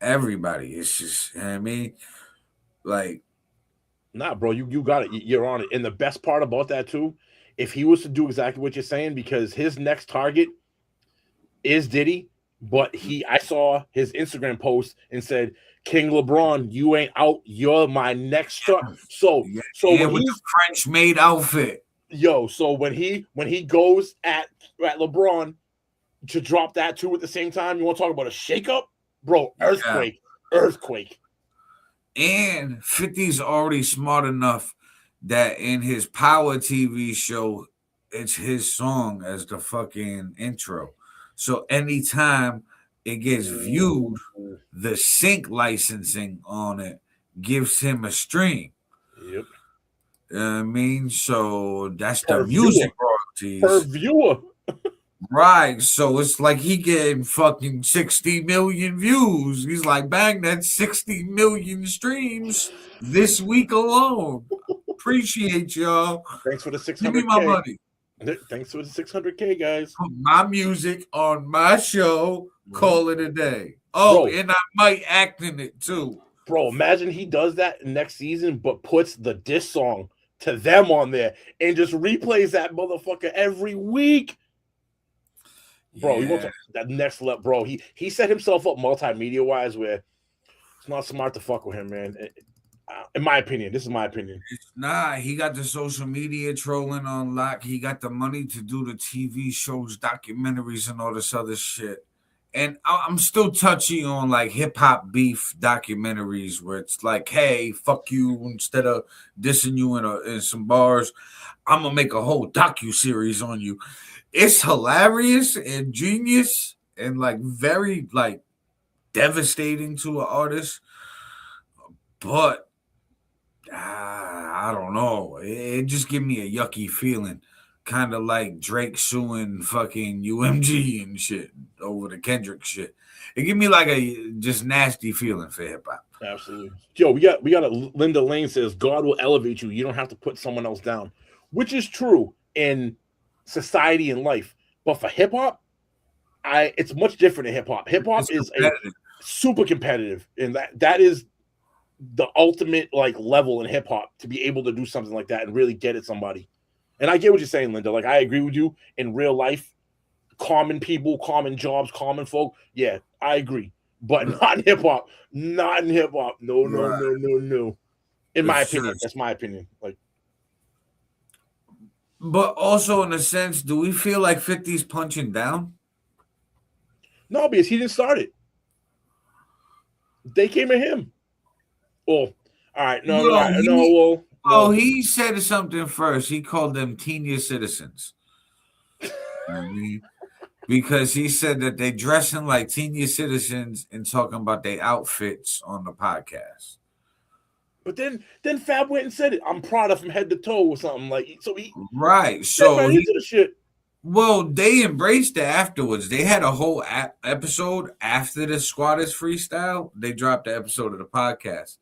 everybody. It's just, you know what I mean? Like, nah, bro, you got it. You're on it. And the best part about that too, if he was to do exactly what you're saying, because his next target is Diddy, but I saw his Instagram post and said, King LeBron, you ain't out. You're my next star. So when with the French made outfit. So when he goes at LeBron to drop that too at the same time, you want to talk about a shakeup, bro? Earthquake. And 50's already smart enough that in his Power TV show, it's his song as the fucking intro. So anytime it gets viewed, the sync licensing on it gives him a stream. Yep. You know what I mean? So that's the music royalties. Per viewer. Right. So it's like he getting fucking 60 million views. He's like, bang, that's 60 million streams this week alone. Appreciate y'all. Thanks for the 600K. Give me my money. Thanks for the 600K, guys. Put my music on my show. Call it a day. Oh, bro, and I might act in it too. Bro, imagine he does that next season, but puts the diss song to them on there and just replays that motherfucker every week. Bro, he wants that next level, bro. He set himself up multimedia wise where it's not smart to fuck with him, man. In my opinion, this is my opinion. Nah, he got the social media trolling on lock. He got the money to do the TV shows, documentaries, and all this other shit. And I'm still touchy on like hip hop beef documentaries where it's like, hey, fuck you, instead of dissing you in some bars, I'm gonna make a whole docu-series on you. It's hilarious and genius and like very like devastating to an artist, but I don't know. It just give me a yucky feeling, kind of like Drake suing fucking UMG and shit over the Kendrick shit. It give me like a just nasty feeling for hip hop. Absolutely. Yo, we got a Linda Lane says God will elevate you. You don't have to put someone else down, which is true in society and life. But for hip hop, it's much different in hip hop. Hip hop is a super competitive, and that is the ultimate like level in hip hop to be able to do something like that and really get at somebody. And I get what you're saying, Linda. Like I agree with you in real life, common people, common jobs, common folk. Yeah, I agree. But not in hip hop. Not in hip hop. No. In my opinion, that's my opinion. Like, but also in a sense, do we feel like 50's punching down? No, because he didn't start it. They came at him. Oh, all right. No. He said something first. He called them senior citizens. You know what I mean? Because he said that they dressing like senior citizens and talking about their outfits on the podcast. But then Fab went and said it. I'm proud of from head to toe or something like. So he right. So right into the shit. Well, they embraced it afterwards. They had a whole episode after the Squatters freestyle. They dropped the episode of the podcast,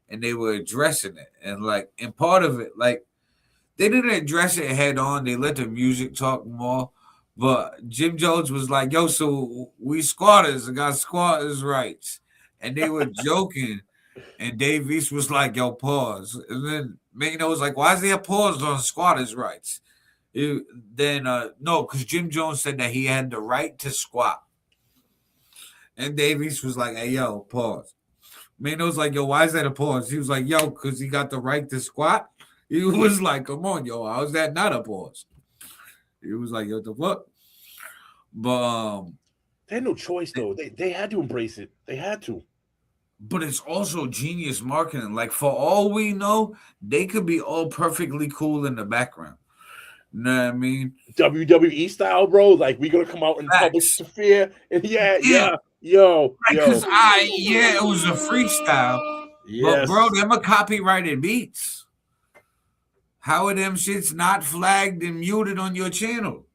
and they were addressing it. And part of it, like they didn't address it head on. They let the music talk more. But Jim Jones was like, yo, so we squatters got squatters' rights. And they were joking. And Dave East was like, yo, pause. And then Mano was like, why is there a pause on squatters' rights? No, because Jim Jones said that he had the right to squat. And Dave East was like, hey, yo, pause. Mano was like, yo, why is that a pause? He was like, yo, because he got the right to squat. He was like, come on, yo, how is that not a pause? He was like, yo, what the fuck? But they had no choice though. They had to embrace it. They had to. But it's also genius marketing. Like for all we know, they could be all perfectly cool in the background. You know what I mean? WWE style, bro. Like we gonna come out in public sphere and yeah. Because it was a freestyle. Yes. But bro, them are copyrighted beats. How are them shits not flagged and muted on your channel?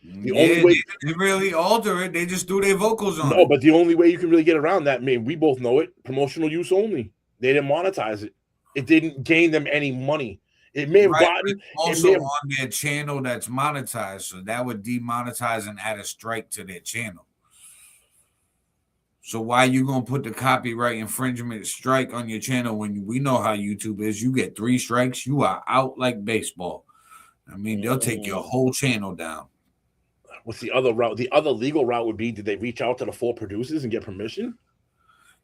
The only way they didn't really alter it, they just threw their vocals on. No, but the only way you can really get around that, we both know it, promotional use only. They didn't monetize it. It didn't gain them any money. It may have gotten also on their channel that's monetized, so that would demonetize and add a strike to their channel. So why you gonna put the copyright infringement strike on your channel when we know how YouTube is? You get 3 strikes, you are out like baseball. I mean, they'll take your whole channel down. What's the other route? The other legal route would be, did they reach out to the 4 producers and get permission?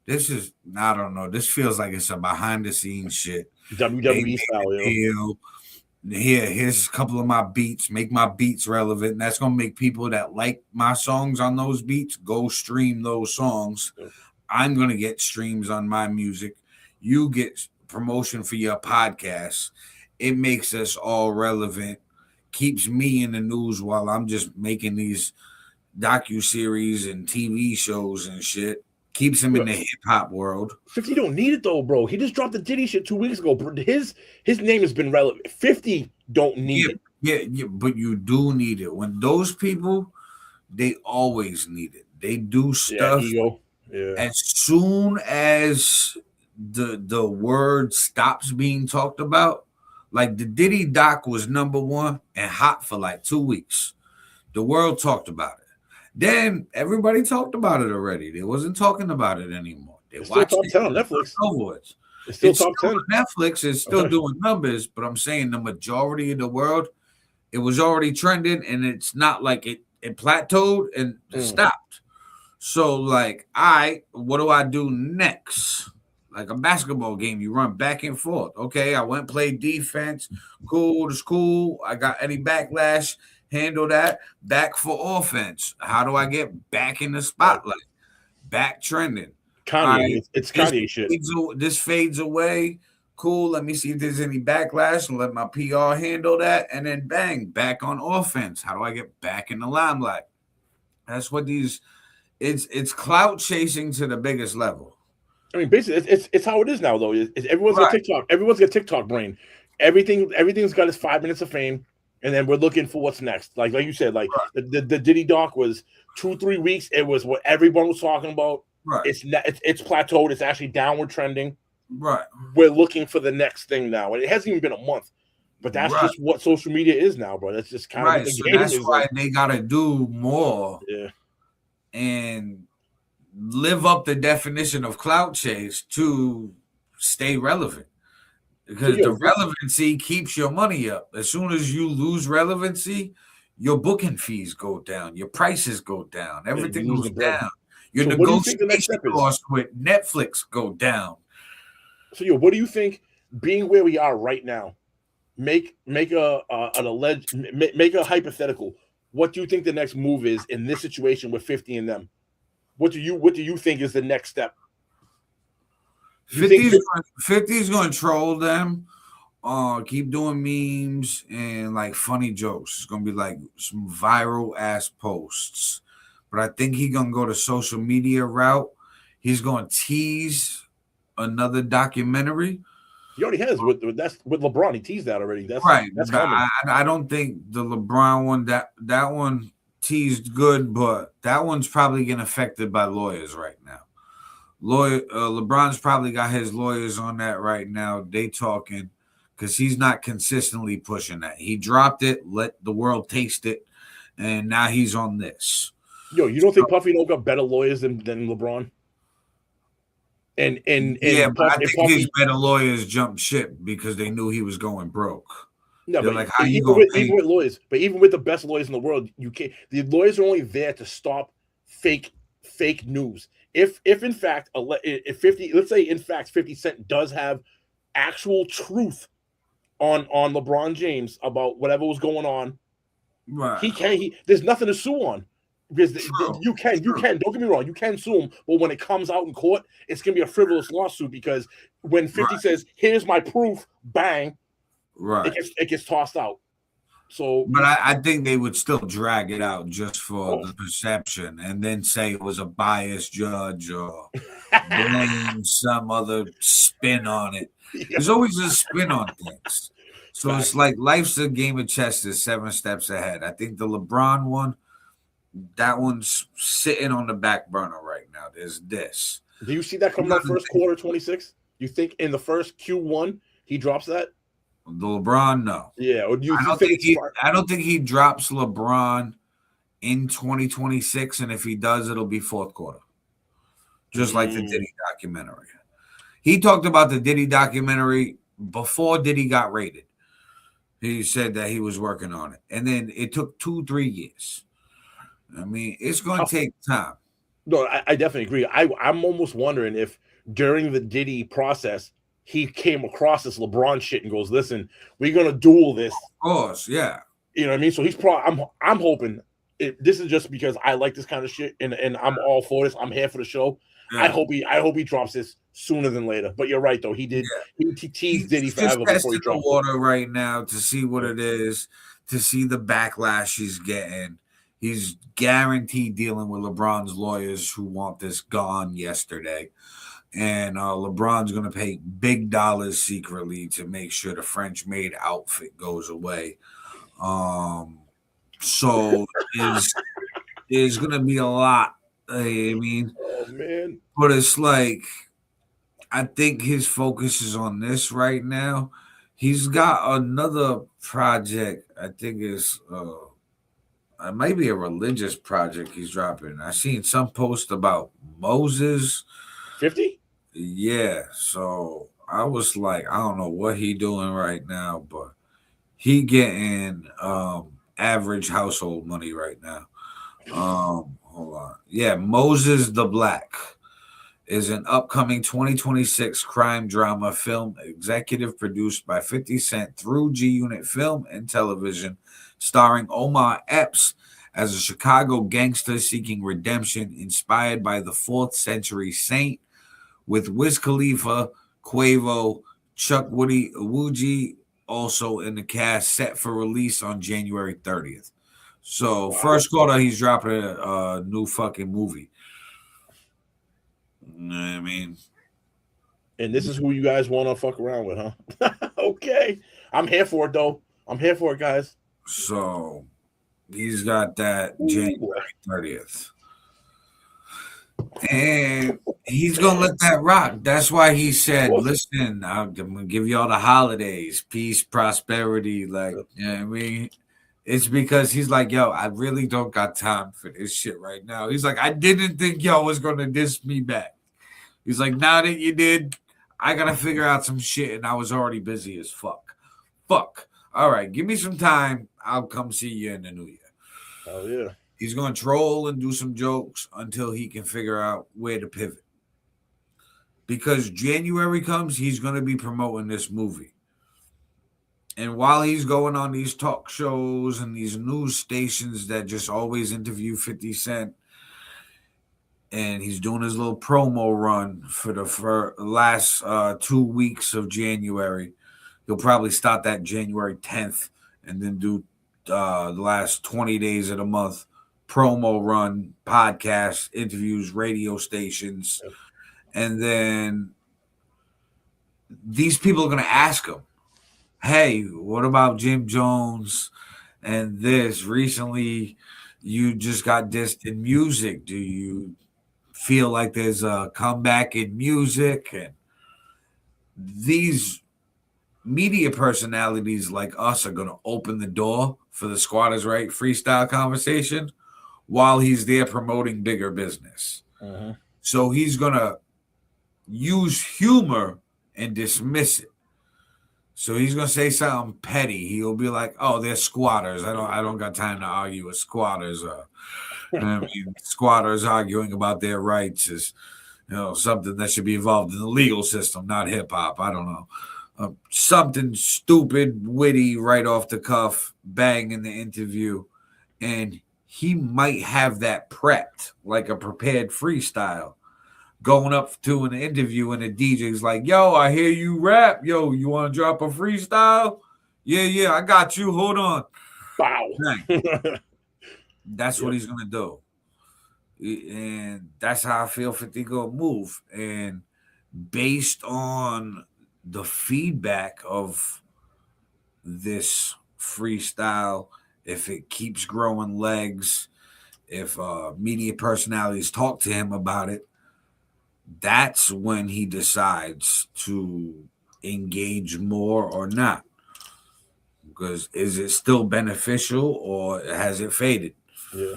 I don't know. This feels like it's a behind the scenes shit. WWE style, here's a couple of my beats. Make my beats relevant. And that's gonna make people that like my songs on those beats go stream those songs. Yeah. I'm gonna get streams on my music. You get promotion for your podcast. It makes us all relevant. Keeps me in the news while I'm just making these docuseries and TV shows and shit. Keeps him in the hip hop world. 50 don't need it though, bro. He just dropped the Diddy shit 2 weeks ago. His name has been relevant. 50 don't need it. Yeah, but you do need it. When those people, they always need it. They do stuff. As soon as the word stops being talked about, like the Diddy doc was #1 and hot for like 2 weeks. The world talked about it. Then everybody talked about it already. They wasn't talking about it anymore. They watched it. Top 10 on Netflix. It's still top 10. Netflix is still doing numbers, but I'm saying the majority of the world, it was already trending, and it's not like it plateaued and stopped. So like, what do I do next? Like a basketball game, you run back and forth. Okay, I went and played defense. Cool, it's cool. I got any backlash. handle that. Back for offense. How do I get back in the spotlight? Back trending. Kanye, it's Kanye shit. This fades away. Cool. Let me see if there's any backlash and let my PR handle that. And then bang, back on offense. How do I get back in the limelight? That's what it's clout chasing to the biggest level. I mean, basically, it's how it is now, though. Everyone's got TikTok. Everyone's got TikTok brain. Everything's got its 5 minutes of fame, and then we're looking for what's next. Like you said, like the Diddy doc was 2-3 weeks. It was what everyone was talking about. Right. It's plateaued. It's actually downward trending. Right. We're looking for the next thing now, and it hasn't even been a month. But that's just what social media is now, bro. That's just kind of what the game that's is. why they gotta do more. Yeah. And live up the definition of clout chase to stay relevant. Because the relevancy keeps your money up. As soon as you lose relevancy, your booking fees go down, your prices go down, everything goes down. Your negotiation costs with Netflix go down. So, what do you think? Being where we are right now, make a hypothetical. What do you think the next move is in this situation with 50 and them? What do you think is the next step? 50's going to troll them, keep doing memes and like funny jokes. It's going to be like some viral ass posts. But I think he's going to go the social media route. He's going to tease another documentary. He already has with LeBron. He teased that already. That's right. That's coming. I don't think the LeBron one that one teased good, but that one's probably getting affected by lawyers right now. LeBron's probably got his lawyers on that right now. They talking because he's not consistently pushing that. He dropped it, let the world taste it, and now he's on this. You don't think Puffy don't got better lawyers than LeBron? And but I think his better lawyers jumped ship because they knew he was going broke. No, They're but like, how you even going with lawyers, but even with the best lawyers in the world, you can't. The lawyers are only there to stop fake news. If in fact, if 50, let's say in fact 50 Cent does have actual truth on LeBron James about whatever was going on, right? There's nothing to sue on. Because you can, don't get me wrong, you can sue him, but when it comes out in court, it's gonna be a frivolous lawsuit because when 50 says, "Here's my proof," bang, right, it gets tossed out. So, but I think they would still drag it out just for the perception, and then say it was a biased judge or blame some other spin on it. There's always a spin on things, so it's like life's a game of chess. Is 7 steps ahead. I think the LeBron one. That one's sitting on the back burner right now. There's this. Do you see that coming out first quarter 26? You think in the first Q1 he drops that? The LeBron, no. Yeah. Or I don't think he drops LeBron in 2026, and if he does, it'll be fourth quarter. Just like the Diddy documentary. He talked about the Diddy documentary before Diddy got raided. He said that he was working on it, and then it took 2-3 years. I mean, it's going to take time. No, I definitely agree. I'm almost wondering if during the Diddy process, he came across this LeBron shit and goes, "Listen, we're going to duel this." Of course, yeah. You know what I mean? So he's probably, I'm hoping this is just because I like this kind of shit and I'm all for this. I'm here for the show. Yeah. I hope he drops this sooner than later. But you're right, though. He did. Yeah. He teased Diddy forever before he dropped the water right now to see what it is, to see the backlash he's getting. He's guaranteed dealing with LeBron's lawyers who want this gone yesterday. And LeBron's going to pay big dollars secretly to make sure the French-made outfit goes away. So there's going to be a lot. I mean, oh, man. But it's like, I think his focus is on this right now. He's got another project, I think is it might be a religious project he's dropping. I seen some post about Moses. 50? Yeah. So I was like, I don't know what he doing right now, but he getting average household money right now. Hold on. Yeah, Moses the Black. is an upcoming 2026 crime drama film executive produced by 50 Cent through G Unit Film and Television, starring Omar Epps as a Chicago gangster seeking redemption inspired by the 4th century saint, with Wiz Khalifa, Quavo, Chuck Woogie also in the cast, set for release on January 30th. So first quarter, he's dropping a new fucking movie. You know what I mean? And this is who you guys want to fuck around with, huh? Okay. I'm here for it, though. I'm here for it, guys. So he's got that January 30th. And he's going to let that rock. That's why he said, listen, I'm going to give you all the holidays, peace, prosperity. Like, you know what I mean? It's because he's like, yo, I really don't got time for this shit right now. He's like, I didn't think y'all was going to diss me back. He's like, now that you did, I got to figure out some shit, and I was already busy as fuck. Fuck. All right, give me some time. I'll come see you in the new year. Oh, yeah. He's going to troll and do some jokes until he can figure out where to pivot. Because January comes, he's going to be promoting this movie. And while he's going on these talk shows and these news stations that just always interview 50 Cent, and he's doing his little promo run for the last 2 weeks of January, he'll probably start that January 10th and then do the last 20 days of the month promo run, podcasts, interviews, radio stations. And then these people are going to ask him, hey, what about Jim Jones and this? Recently, you just got dissed in music. Do you feel like there's a comeback in music? And these media personalities like us are going to open the door for the Squatters Right freestyle conversation while he's there promoting bigger business. Uh-huh. So he's going to use humor and dismiss it. So he's gonna say something petty. He'll be like, "Oh, they're squatters. I don't got time to argue with squatters." I mean, squatters arguing about their rights is, something that should be involved in the legal system, not hip hop. I don't know, something stupid, witty, right off the cuff, bang in the interview, and he might have that prepped like a prepared freestyle. Going up to an interview and the DJ's like, yo, I hear you rap. Yo, you want to drop a freestyle? Yeah, I got you. Hold on. Wow. That's what he's going to do. And that's how I feel 50 going to move. And based on the feedback of this freestyle, if it keeps growing legs, if media personalities talk to him about it, that's when he decides to engage more or not. Because is it still beneficial or has it faded? Yeah.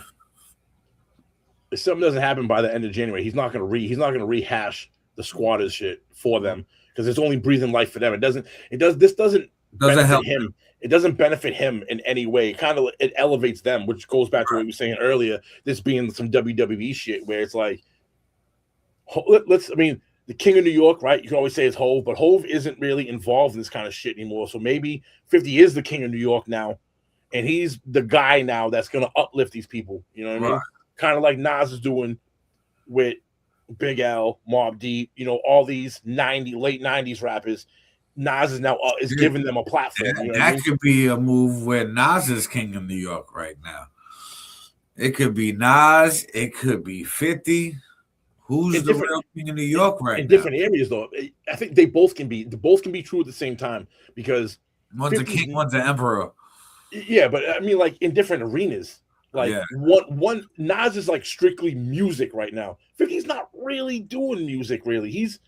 If something doesn't happen by the end of January, he's not going to rehash the squatters shit for them because it's only breathing life for them. This doesn't benefit help him. It doesn't benefit him in any way. It elevates them, which goes back to what we were saying earlier. This being some WWE shit where it's like, the king of New York, right? You can always say it's Hove, but Hove isn't really involved in this kind of shit anymore. So maybe 50 is the king of New York now, and he's the guy now that's going to uplift these people. You know what I mean? Kind of like Nas is doing with Big L, Mobb Deep, all these late 90s rappers. Nas is now giving them a platform. That could be a move where Nas is king of New York right now. It could be Nas. It could be 50. Who's the real king of New York right now? In different areas, though. I think they both can be. Both can be true at the same time because one's a king, one's an emperor. Yeah, but I mean, like in different arenas. Like one Nas is like strictly music right now. 50's not really doing music. Really, he's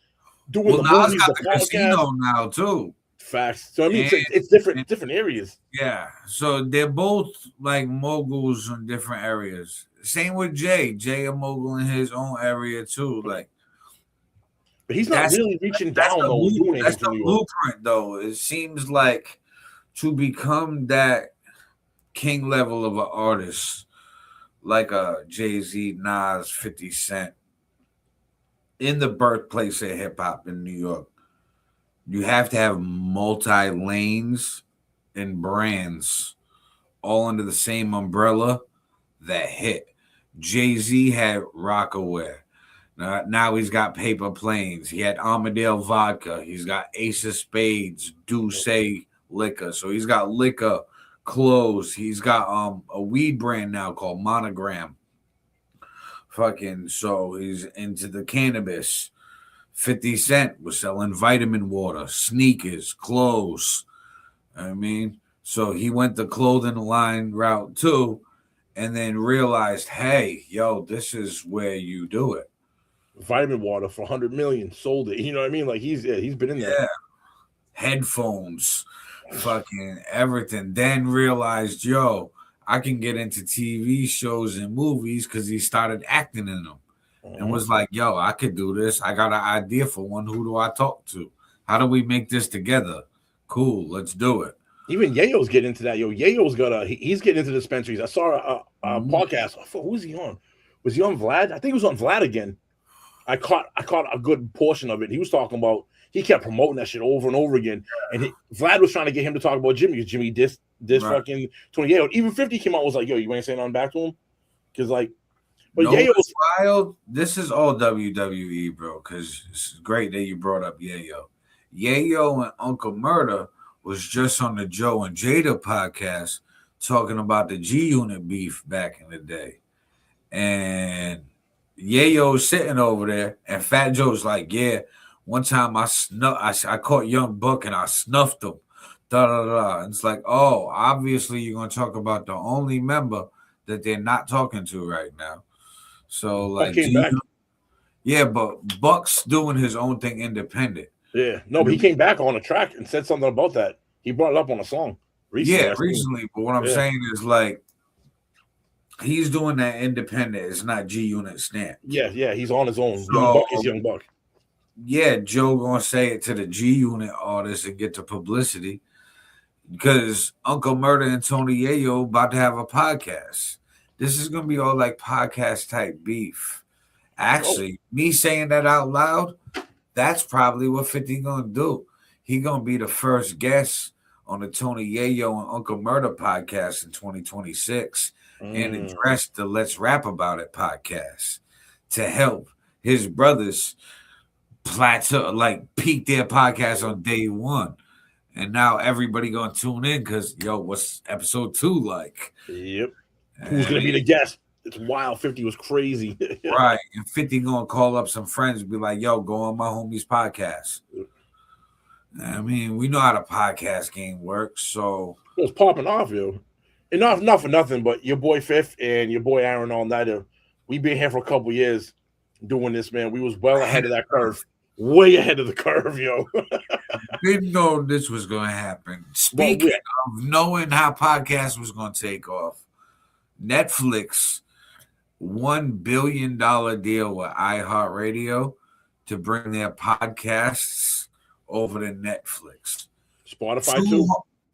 doing the Nas movies, got the casino now too. Facts. So I mean, it's different areas. Yeah. So they're both like moguls in different areas. Same with Jay. Jay a mogul in his own area too. Like, but he's not really reaching down though. That's the blueprint, though. It seems like to become that king level of an artist, like a Jay-Z, Nas, 50 Cent. in the birthplace of hip hop in New York, you have to have multi lanes and brands all under the same umbrella that hit. Jay-Z had Rockaware. Now he's got Paper Planes. He had Armadale Vodka. He's got Ace of Spades, Douce Liquor. So he's got liquor, clothes. He's got a weed brand now called Monogram. So he's into the cannabis. 50 Cent was selling vitamin water, sneakers, clothes. I mean, so he went the clothing line route too, and then realized, hey, yo, this is where you do it. Vitamin water for 100 million, sold it. You know what I mean? Like he's been in there. Yeah. Headphones, fucking everything. Then realized, yo, I can get into TV shows and movies because he started acting in them. And was like, yo, I could do this. I got an idea for one. Who do I talk to? How do we make this together? Cool, let's do it. Even Yayo's getting into that. Yo, Yayo's he's getting into dispensaries. I saw a podcast. Who was he on? Was he on Vlad? I think he was on Vlad again. I caught a good portion of it. He was talking about, he kept promoting that shit over and over again. And Vlad was trying to get him to talk about Jimmy, because Jimmy dissed fucking Tony Yayo. Even 50 came out and was like, yo, you ain't saying nothing back to him? Because like, but Yayo's wild. This is all WWE, bro, because it's great that you brought up Yayo. Yayo and Uncle Murder was just on the Joe and Jada podcast talking about the G Unit beef back in the day. And Yayo's sitting over there, and Fat Joe's like, yeah, one time I caught Young Buck and I snuffed him. Da da da. And it's like, oh, obviously you're gonna talk about the only member that they're not talking to right now. So like, yeah, but Buck's doing his own thing independent. Yeah, no, but he came back on a track and said something about that. He brought it up on a song recently. Yeah, recently. But what I'm saying is, like, he's doing that independent. It's not G Unit stamp. Yeah, he's on his own. So, Young Buck is Young Buck. Yeah, Joe gonna say it to the G Unit artists and get the publicity, because Uncle Murder and Tony Yayo about to have a podcast. This is gonna be all like podcast type beef. Actually, me saying that out loud, that's probably what 50 gonna do. He gonna be the first guest on the Tony Yayo and Uncle Murder podcast in 2026 and address the Let's Rap About It podcast to help his brothers plateau, like peak their podcast on day one. And now everybody gonna tune in because, yo, what's episode 2 like? Yep. Who's gonna be the guest? It's wild. 50 was crazy. Right. And 50 gonna call up some friends and be like, yo, go on my homie's podcast. I mean, we know how the podcast game works, so it was popping off, yo. And not for nothing, but your boy Fifth and your boy Aaron All Nighter, we've been here for a couple years doing this, man. We was well ahead of that curve. Way ahead of the curve, yo. Didn't know this was gonna happen. Speaking of knowing how podcast was gonna take off, Netflix $1 billion deal with iHeartRadio to bring their podcasts over to Netflix. Spotify too.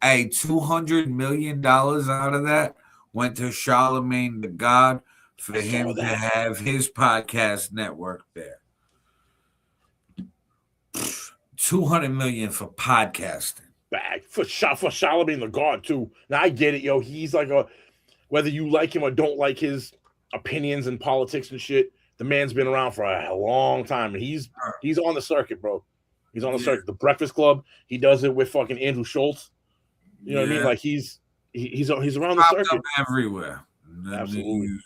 $200 million out of that went to Charlemagne the God for him to have his podcast network there. $200 million for podcasting. Bag for Charlemagne the God too. Now I get it, yo. He's like whether you like him or don't like his opinions and politics and shit, the man's been around for a long time, and he's on the circuit, bro. He's on the circuit. The Breakfast Club, he does it with fucking Andrew Schultz. You know what I mean? Like he's around the circuit everywhere. Absolutely.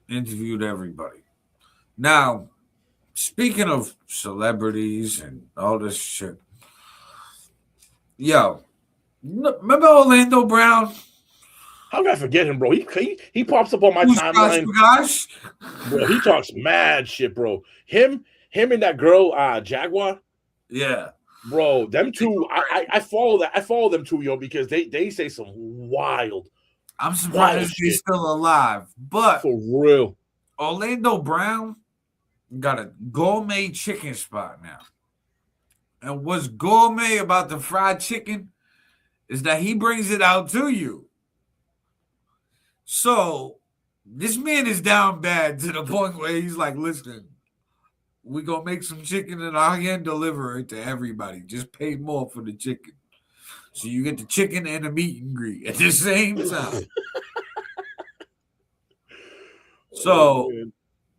Interviewed everybody. Now, speaking of celebrities and all this shit, yo, remember Orlando Brown? How can I forget him, bro? He pops up on my timeline. Gosh? Bro, he talks mad shit, bro. Him and that girl, Jaguar. Yeah. Bro, them two, I follow that. I follow them too, yo, because they say some wild. I'm surprised he's still alive. But for real, Orlando Brown got a gourmet chicken spot now. And what's gourmet about the fried chicken is that he brings it out to you. So this man is down bad to the point where he's like, listen, we gonna make some chicken and I'll hand deliver it to everybody. Just pay more for the chicken. So you get the chicken and the meat and greet at the same time. So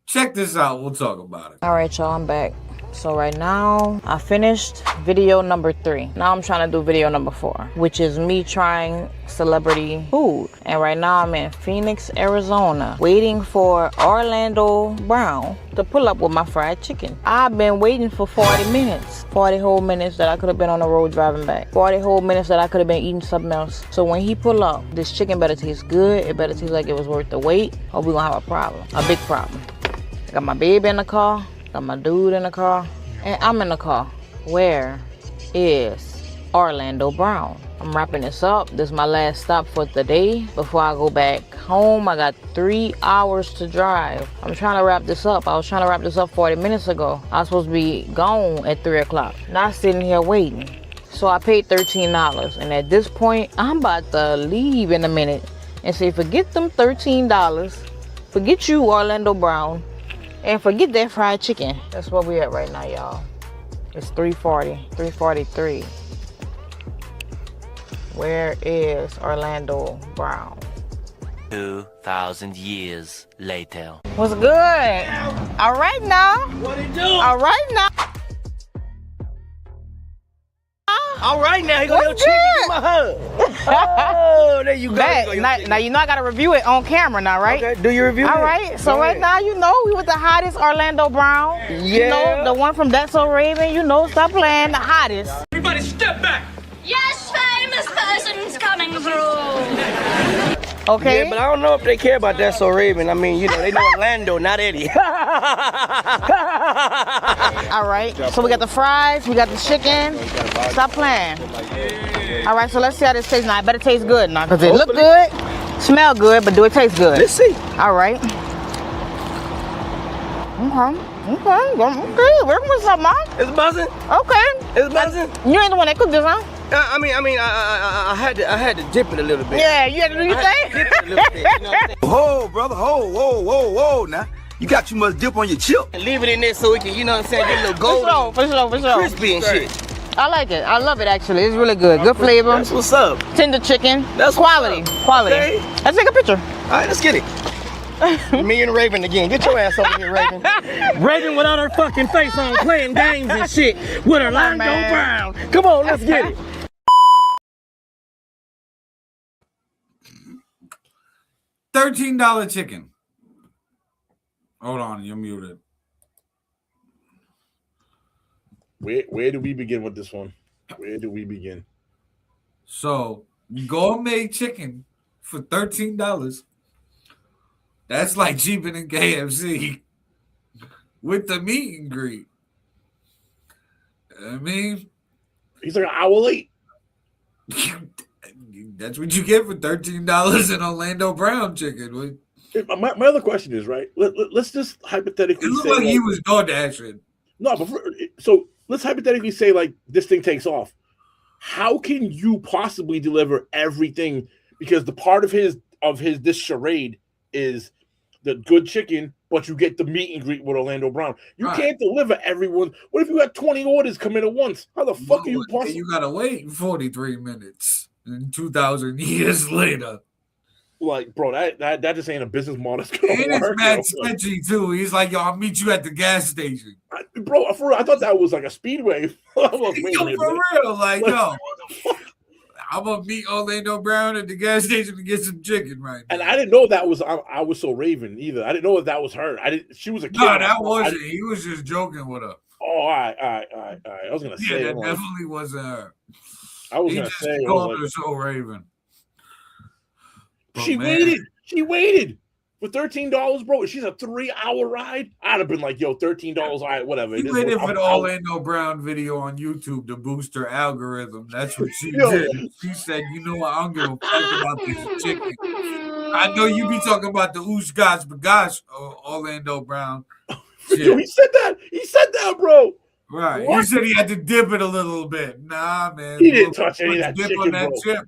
check this out. We'll talk about it. All right, y'all, I'm back. So right now, I finished video number 3. Now I'm trying to do video number 4, which is me trying celebrity food. And right now I'm in Phoenix, Arizona, waiting for Orlando Brown to pull up with my fried chicken. I've been waiting for 40 minutes. 40 whole minutes that I could have been on the road driving back. 40 whole minutes that I could have been eating something else. So when he pull up, this chicken better taste good. It better taste like it was worth the wait, or we're gonna have a problem, a big problem. I got my baby in the car. Got my dude in the car, and I'm in the car. Where is Orlando Brown? I'm wrapping this up. This is my last stop for the day. Before I go back home, I got 3 hours to drive. I'm trying to wrap this up. I was trying to wrap this up 40 minutes ago. I was supposed to be gone at 3 o'clock. Not sitting here waiting. So I paid $13, and at this point, I'm about to leave in a minute and say, forget them $13. Forget you, Orlando Brown. And forget that fried chicken. That's where we at right now, y'all. It's 3:40, 3:43. Where is Orlando Brown? 2,000 years later. What's good? All right now. What it do? All right now. All right now, he gonna What's chicken. good? Give him a hug. Oh, there you go. Now you know I gotta review it on camera now, right? Okay, do your review. All right. So right now, you know, we with the hottest Orlando Brown. Yeah. You know, the one from That's So Raven. You know, stop playing, the hottest. Everybody step back. Yes, famous person's coming through. Okay. Yeah, but I don't know if they care about that so Raven. I mean, you know, they know Orlando, not Eddie. All right. So we got the fries, we got the chicken. Stop playing. All right. So let's see how this tastes now. It better taste good now, cause it look good, smell good, but do it taste good? Let's see. All right. Okay. Working with something, huh? It's buzzing. Okay. It's buzzing. You ain't the one that cooked this, huh? I had to dip it a little bit. Yeah, you had to do your thing. Dip it a little bit, you know what I'm saying? Whoa, brother, whoa, now. You got too much dip on your chip. And leave it in there so we can, you know what I'm saying, get a little golden. For sure. Crispy and shit. I like it. I love it, actually. It's really good. Good flavor. That's what's up. Tender chicken. That's quality. Okay. Let's take a picture. All right, let's get it. Me and Raven again. Get your ass over here, Raven. Raven without her fucking face on, playing games and shit with Orlando Brown. Come on, let's get it. $13 chicken. Hold on, you're muted. Where do we begin with this one? Where do we begin? So, gourmet chicken for $13. That's like cheaper than KFC with the meat and greet. I mean, he's like an hour late. That's what you get for $13 in Orlando Brown chicken. My other question is, right? Let's just hypothetically it looked say like he was DoorDashing. No, so let's hypothetically say like this thing takes off. How can you possibly deliver everything? Because the part of his this charade is the good chicken, but you get the meet and greet with Orlando Brown. You can't deliver everyone. What if you got 20 orders come in at once? How the fuck are you possible? You gotta wait 43 minutes and 2,000 years later. Like, bro, that just ain't a business model that's gonna and work. It's mad sketchy too. He's like, yo, I'll meet you at the gas station. Bro, for real, I thought that was like a speedway. I was like, yo, for real, like, yo, I'm gonna meet Orlando Brown at the gas station to get some chicken right now. And I didn't know that was I was so Raven either. I didn't know that was her. She was a kid. No, that wasn't. He was just joking with her. Oh, all right. I was gonna say that definitely wasn't her. I was he gonna just say called her so Raven. She waited for $13, bro. She's a 3-hour ride. I'd have been like, yo, $13. All right, whatever. She waited for the Orlando Brown video on YouTube to boost her algorithm. That's what she did. She said, you know what? I don't give a fuck about this chicken. I know you be talking about the oosh gosh bagosh, Orlando Brown. Yo, he said that, bro. Right. What? He said he had to dip it a little bit. Nah, man. He didn't touch any of that dip chicken, on that bro. chip.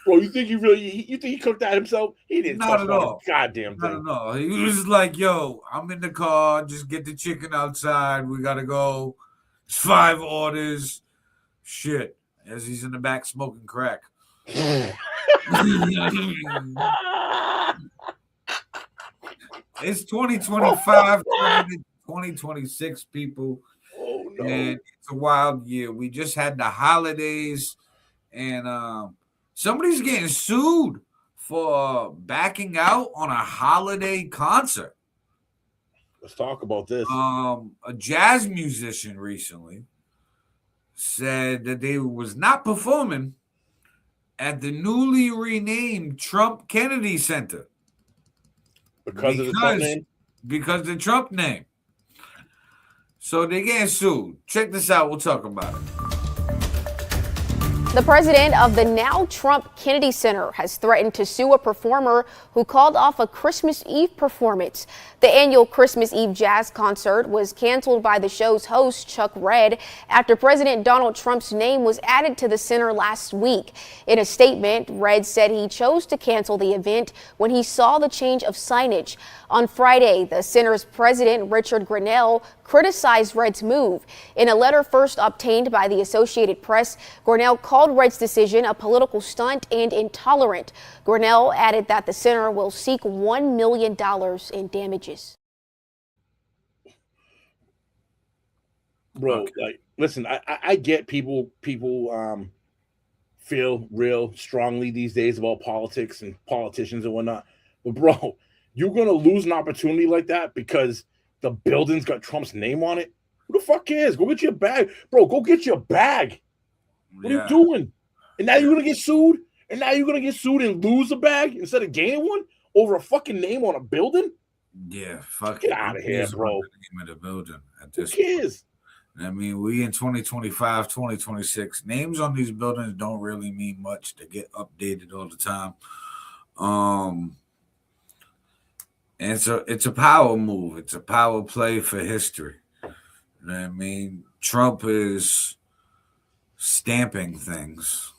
Bro, you think he cooked that himself? He didn't. Not at all. Goddamn thing. Not at all. He was like, "Yo, I'm in the car. Just get the chicken outside. We gotta go. It's 5 orders. Shit." As he's in the back smoking crack. It's 2025, 2026, people. Oh, no. And it's a wild year. We just had the holidays, and somebody's getting sued for backing out on a holiday concert. Let's talk about this. A jazz musician recently said that they was not performing at the newly renamed Trump Kennedy Center because of the Trump name. Because the Trump name. So they getting sued. Check this out. We'll talk about it. The president of the now Trump Kennedy Center has threatened to sue a performer who called off a Christmas Eve performance. The annual Christmas Eve jazz concert was canceled by the show's host, Chuck Red, after President Donald Trump's name was added to the center last week. In a statement, Red said he chose to cancel the event when he saw the change of signage. On Friday, the center's president, Richard Grinnell, criticized Red's move. In a letter first obtained by the Associated Press, Grinnell called Red's decision a political stunt and intolerant. Grinnell added that the center will seek $1 million in damages. Bro, like, listen, I get people feel real strongly these days about politics and politicians and whatnot. But bro, you're gonna lose an opportunity like that because the building's got Trump's name on it. Who the fuck cares? Go get your bag, bro. Go get your bag. What are you doing? And now you're gonna get sued. And now you're gonna get sued and lose a bag instead of gaining one over a fucking name on a building. Yeah, fuck. Get out of here, bro. The name of the building at this Who cares? I mean, we in 2025, 2026. Names on these buildings don't really mean much. They get updated all the time. And so it's a power move. It's a power play for history. You know what I mean? Trump is stamping things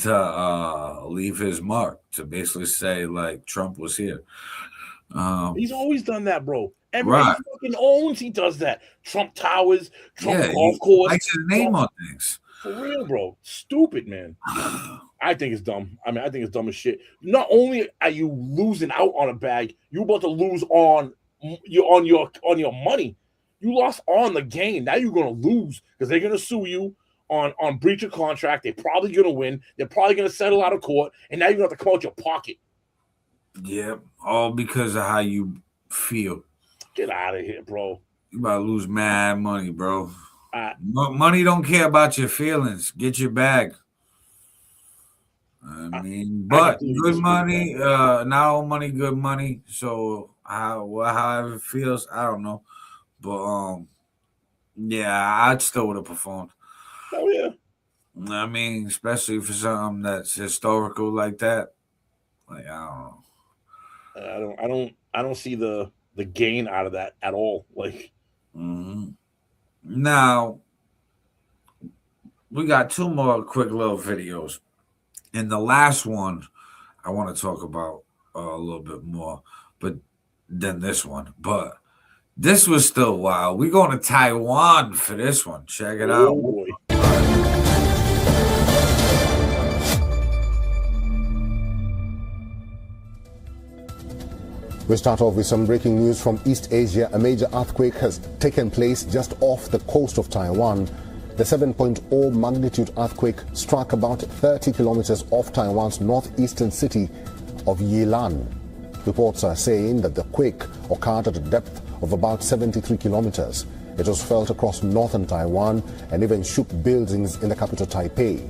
to leave his mark, to basically say, like, Trump was here. He's always done that, bro. Everybody fucking owns he does that. Trump Towers, Trump Golf Course. Likes his name on things. For real, bro. Stupid, man. I think it's dumb. I mean, I think it's dumb as shit. Not only are you losing out on a bag, you're about to lose on your money. You lost on the game. Now you're gonna lose because they're gonna sue you on breach of contract. They're probably gonna win. They're probably gonna settle out of court, and now you're gonna have to come out your pocket. Yeah, all because of how you feel. Get out of here, bro. You about to lose mad money, bro. Money don't care about your feelings. Get your bag. I mean, but good money, not all money, good money. So however it feels, I don't know. But yeah, I'd still would have performed. Oh yeah. I mean, especially for something that's historical like that. Like, I don't know. I don't see the gain out of that at all. Like, now we got 2 more quick little videos. And the last one I want to talk about a little bit more, but than this one. But this was still wild. We're going to Taiwan for this one. Check it out. Boy. We start off with some breaking news from East Asia. A major earthquake has taken place just off the coast of Taiwan. The 7.0 magnitude earthquake struck about 30 kilometers off Taiwan's northeastern city of Yilan. Reports are saying that the quake occurred at a depth of about 73 kilometers. It was felt across northern Taiwan and even shook buildings in the capital Taipei.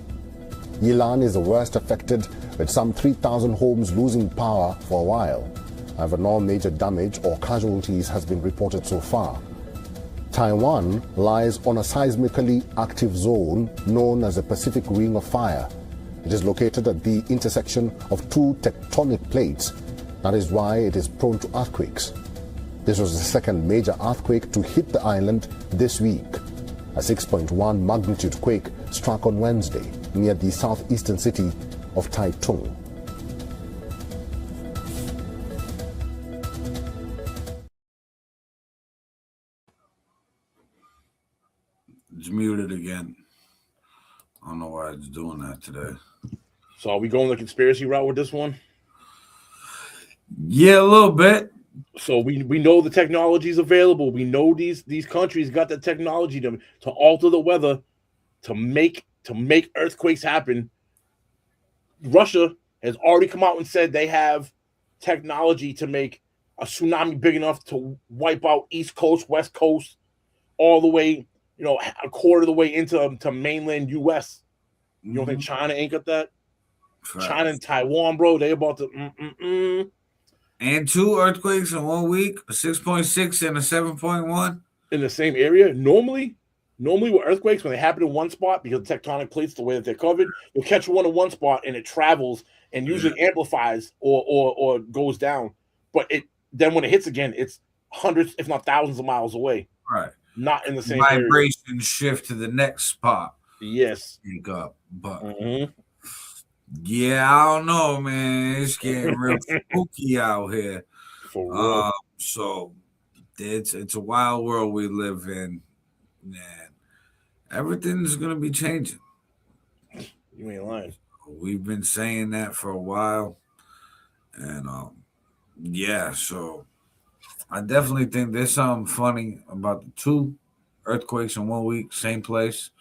Yilan is the worst affected, with some 3,000 homes losing power for a while. However, no major damage or casualties has been reported so far. Taiwan lies on a seismically active zone known as the Pacific Ring of Fire. It is located at the intersection of 2 tectonic plates. That is why it is prone to earthquakes. This was the second major earthquake to hit the island this week. A 6.1 magnitude quake struck on Wednesday near the southeastern city of Taitung. It's muted again. I don't know why it's doing that today. So are we going the conspiracy route with this one? Yeah, a little bit. So we know the technology is available. We know these countries got the technology to alter the weather, to make earthquakes happen. Russia has already come out and said they have technology to make a tsunami big enough to wipe out East Coast, West Coast, all the way, a quarter of the way into mainland U.S. You don't think China ain't got that? Right. China and Taiwan, bro, they about to And 2 earthquakes in 1 week, a 6.6 and a 7.1 in the same area. Normally with earthquakes, when they happen in one spot, because of tectonic plates, the way that they're covered, you'll catch one in one spot and it travels and usually amplifies or goes down. But then when it hits again, it's hundreds, if not thousands of miles away. Right. Not in the same vibration area. Shift to the next spot. Yes. Pick up. But yeah, I don't know, man. It's getting real spooky out here. For real. So it's a wild world we live in. Man, everything's gonna be changing. You ain't lying. We've been saying that for a while. And yeah, so I definitely think there's something funny about the 2 earthquakes in 1 week, same place,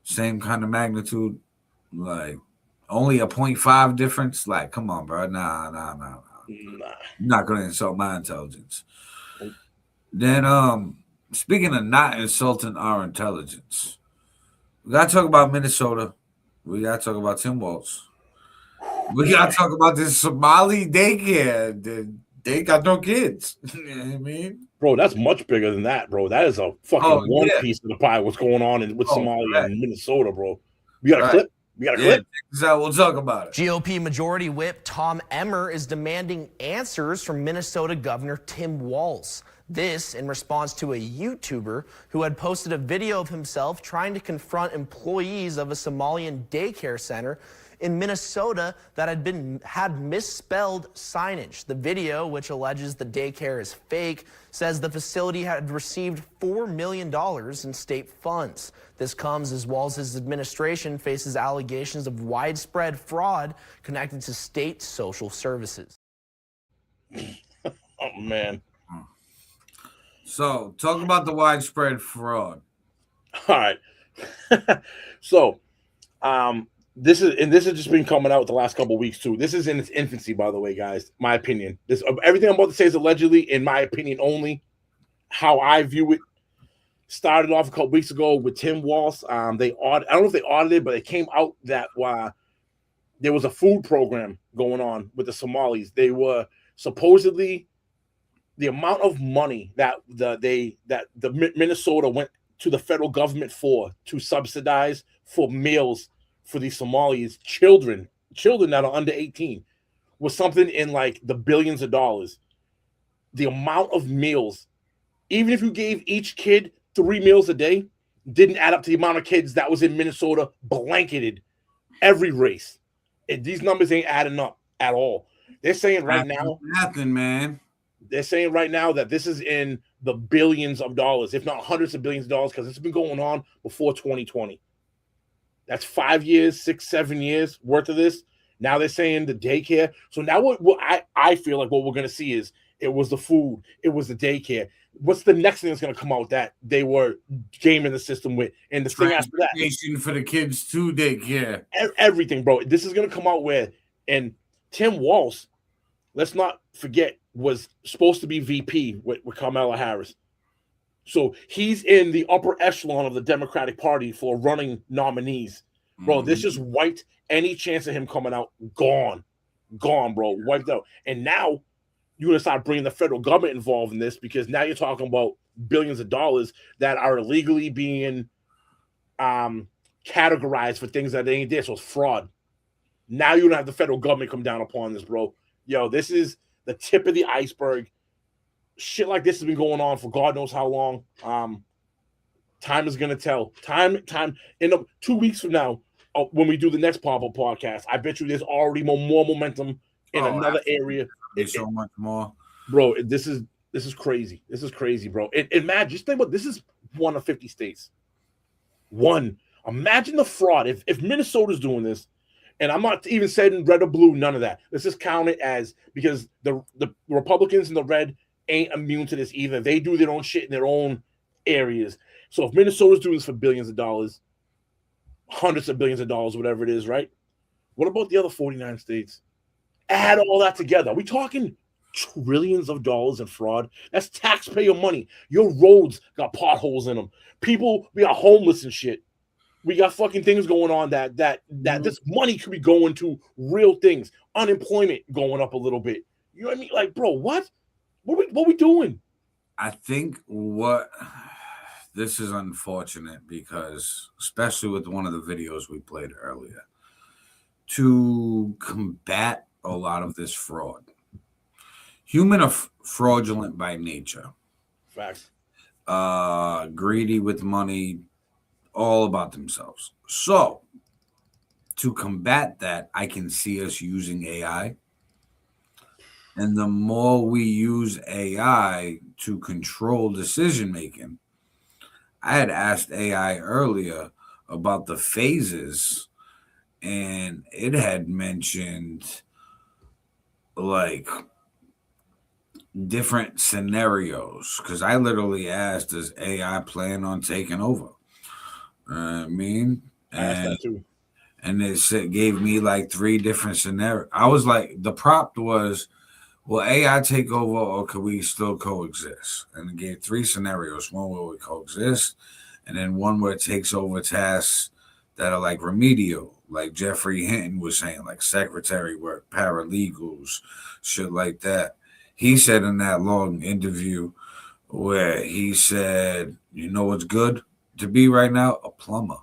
same kind of magnitude, like only a 0.5 difference. Like, come on, bro. Nah. You're not gonna insult my intelligence. Then speaking of not insulting our intelligence, we gotta talk about Minnesota. We gotta talk about Tim Walz. We gotta talk about this Somali daycare. They got no kids. You know what I mean? Bro, that's much bigger than that, bro. That is a fucking piece of the pie. What's going on with Somalia and Minnesota, bro? We got a clip? We got a clip? So we'll talk about it. GOP Majority Whip Tom Emmer is demanding answers from Minnesota Governor Tim Walz. This in response to a YouTuber who had posted a video of himself trying to confront employees of a Somalian daycare center in Minnesota that had misspelled signage. The video, which alleges the daycare is fake, says the facility had received $4 million in state funds. This comes as Walz's administration faces allegations of widespread fraud connected to state social services. Oh, man. So, talk about the widespread fraud. All right. So, this has just been coming out the last couple of weeks too. This is in its infancy, by the way, guys. My opinion. Everything I'm about to say is allegedly, in my opinion only. How I view it. Started off a couple weeks ago with Tim Walz. I don't know if they audited, but it came out that there was a food program going on with the Somalis. They were supposedly the amount of money that the Minnesota went to the federal government to subsidize for meals for these Somalis children that are under 18 was something in like the billions of dollars. The amount of meals, even if you gave each kid 3 meals a day, didn't add up to the amount of kids that was in Minnesota blanketed every race. And these numbers ain't adding up at all. They're saying right now, nothing, man. They're saying right now that this is in the billions of dollars, if not hundreds of billions of dollars, because it's been going on before 2020. That's 5 years, 6, 7 years worth of this. Now they're saying the daycare. So now what I feel like what we're going to see is it was the food, it was the daycare. What's the next thing that's going to come out that they were gaming the system with? And the thing after that, for the kids to daycare. Everything, bro. This is going to come out where, and Tim Walz, let's not forget, was supposed to be VP with Kamala Harris. So he's in the upper echelon of the Democratic Party for running nominees. Bro, this just wiped any chance of him coming out. Gone, bro. Wiped out. And now you're going to start bringing the federal government involved in this, because now you're talking about billions of dollars that are illegally being categorized for things that they ain't there. So it's fraud. Now you don't have the federal government come down upon this, bro. Yo, this is the tip of the iceberg. Shit like this has been going on for God knows how long. Time is going to tell. Time. In 2 weeks from now, when we do the next pop-up podcast, I bet you there's already more momentum in another area. There's so much more, bro. This is crazy. This is crazy, bro. And Matt, just think about this is one of 50 states. One. Imagine the fraud if Minnesota's doing this, and I'm not even saying red or blue, none of that. Let's just count it as because the Republicans in the red ain't immune to this either. They do their own shit in their own areas. So if Minnesota's doing this for billions of dollars, hundreds of billions of dollars, whatever it is, right? What about the other 49 states? Add all that together. Are we talking trillions of dollars in fraud? That's taxpayer money. Your roads got potholes in them. People, we are homeless and shit. We got fucking things going on that this money could be going to real things. Unemployment going up a little bit. You know what I mean? Like, bro, what we doing? I think this is unfortunate because, especially with one of the videos we played earlier, to combat a lot of this fraud. Human are fraudulent by nature. Facts. Greedy with money, all about themselves. So, to combat that, I can see us using AI. And the more we use AI to control decision making, I had asked AI earlier about the phases, and it had mentioned like different scenarios. Because I literally asked, does AI plan on taking over? I mean, I asked that too. And it gave me like 3 different scenarios. I was like, the prompt was, will AI take over or could we still coexist? And it gave 3 scenarios. One where we coexist, and then one where it takes over tasks that are like remedial, like Jeffrey Hinton was saying, like secretary work, paralegals, shit like that. He said in that long interview where he said, you know what's good to be right now? A plumber.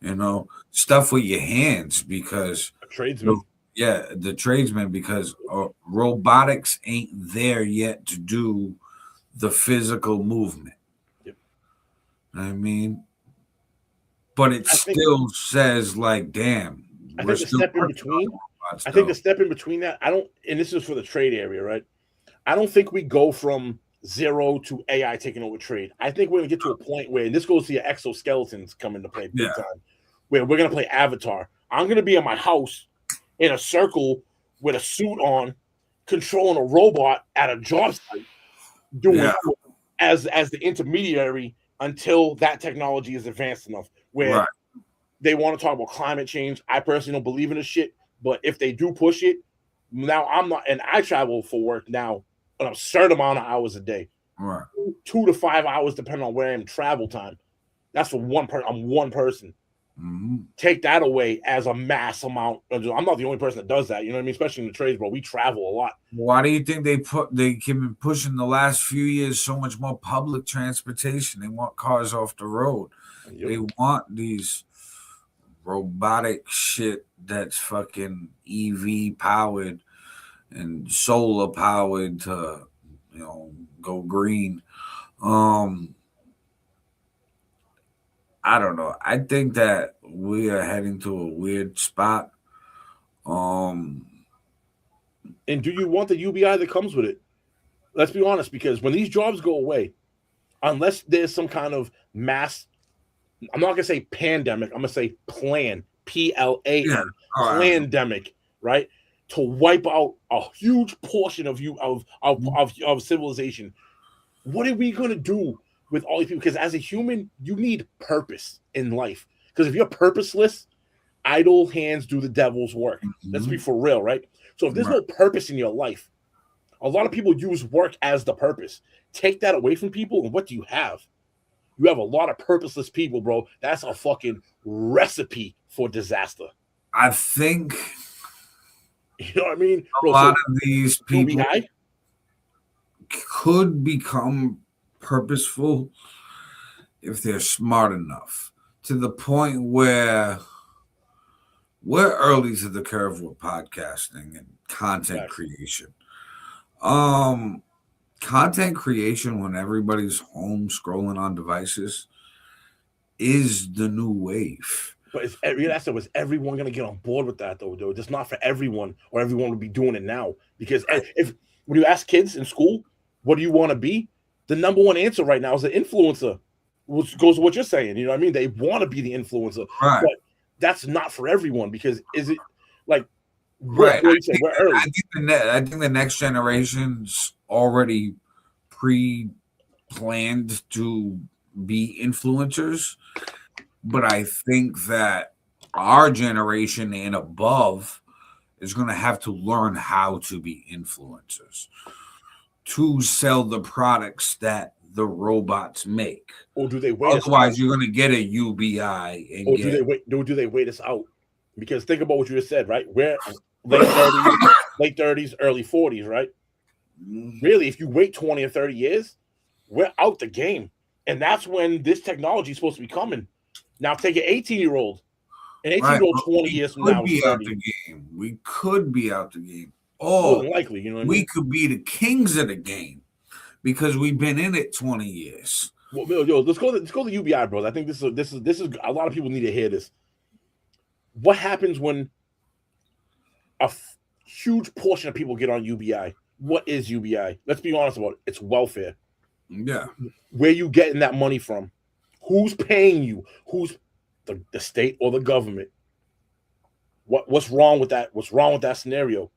You know, stuff with your hands because a tradesman. The tradesman, because robotics ain't there yet to do the physical movement. Yep. I mean, but it still says like, damn. I think the step in between. I think the step in between that. And this is for the trade area, right? I don't think we go from 0 to AI taking over trade. I think we're gonna get to a point where, and this goes to your exoskeletons come into play big time, where we're gonna play Avatar. I'm gonna be in my house in a circle with a suit on, controlling a robot at a job site, doing as the intermediary until that technology is advanced enough where they want to talk about climate change. I personally don't believe in this shit, but if they do push it, now I'm not, and I travel for work now an absurd amount of hours a day, 2 to 5 hours depending on where I am travel time. That's for one person. I'm one person. Take that away as a mass amount. I'm not the only person that does that. You know what I mean? Especially in the trades, bro. We travel a lot. Why do you think they keep pushing the last few years so much more public transportation? They want cars off the road. Yep. They want these robotic shit that's fucking EV powered and solar powered to, go green. I don't know. I think that we are heading to a weird spot. And do you want the UBI that comes with it? Let's be honest, because when these jobs go away, unless there's some kind of mass, I'm not going to say pandemic, I'm going to say plan, PLAN, plandemic, right? To wipe out a huge portion of civilization. What are we going to do with all these people? Because as a human, you need purpose in life. Because if you're purposeless, idle hands do the devil's work. Let's be for real, right? So if there's no purpose in your life, a lot of people use work as the purpose. Take that away from people, and what do you have? You have a lot of purposeless people, bro. That's a fucking recipe for disaster. I think, you know what I mean? A lot of these people could become purposeful if they're smart enough, to the point where we're early to the curve with podcasting and content creation. Content creation when everybody's home scrolling on devices is the new wave. But is everyone going to get on board with that though? It's not for everyone, or everyone would be doing it now. Because if when you ask kids in school, what do you want to be? The number one answer right now is an influencer, which goes to what you're saying. You know what I mean? They want to be the influencer, right? But that's not for everyone, because is it like right? I think the next generation's already pre-planned to be influencers. But I think that our generation and above is going to have to learn how to be influencers to sell the products that the robots make. Or do they wait? Otherwise, you're going to get a UBI. Or do they wait? Do they wait us out? Because think about what you just said, right? We're late 30s, early 40s, right? Really, if you wait 20 or 30 years, we're out the game. And that's when this technology is supposed to be coming. Now take an 18-year-old, 20 years from now. Be out the game. We could be out the game. More than likely, you know what I mean? We could be the kings of the game because we've been in it 20 years. Well, let's go to UBI, bro. I think this is a lot of people need to hear this. What happens when a huge portion of people get on UBI? What is UBI? Let's be honest about it. It's welfare. Yeah. Where you getting that money from? Who's paying you? Who's the state or the government? What's wrong with that? What's wrong with that scenario?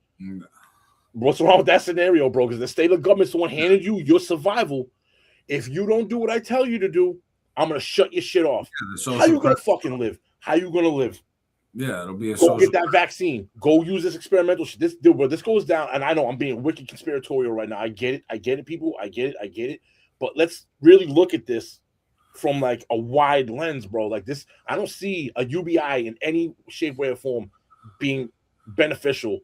What's wrong with that scenario, bro? Because the state or government's the one handing you your survival. If you don't do what I tell you to do, I'm gonna shut your shit off. Yeah, how you gonna fucking live? How you gonna live? Yeah, it'll be a go get that vaccine. Go use this experimental shit. This goes down, and I know I'm being wicked conspiratorial right now. I get it, people. I get it. But let's really look at this from like a wide lens, bro. Like this, I don't see a UBI in any shape, way, or form being beneficial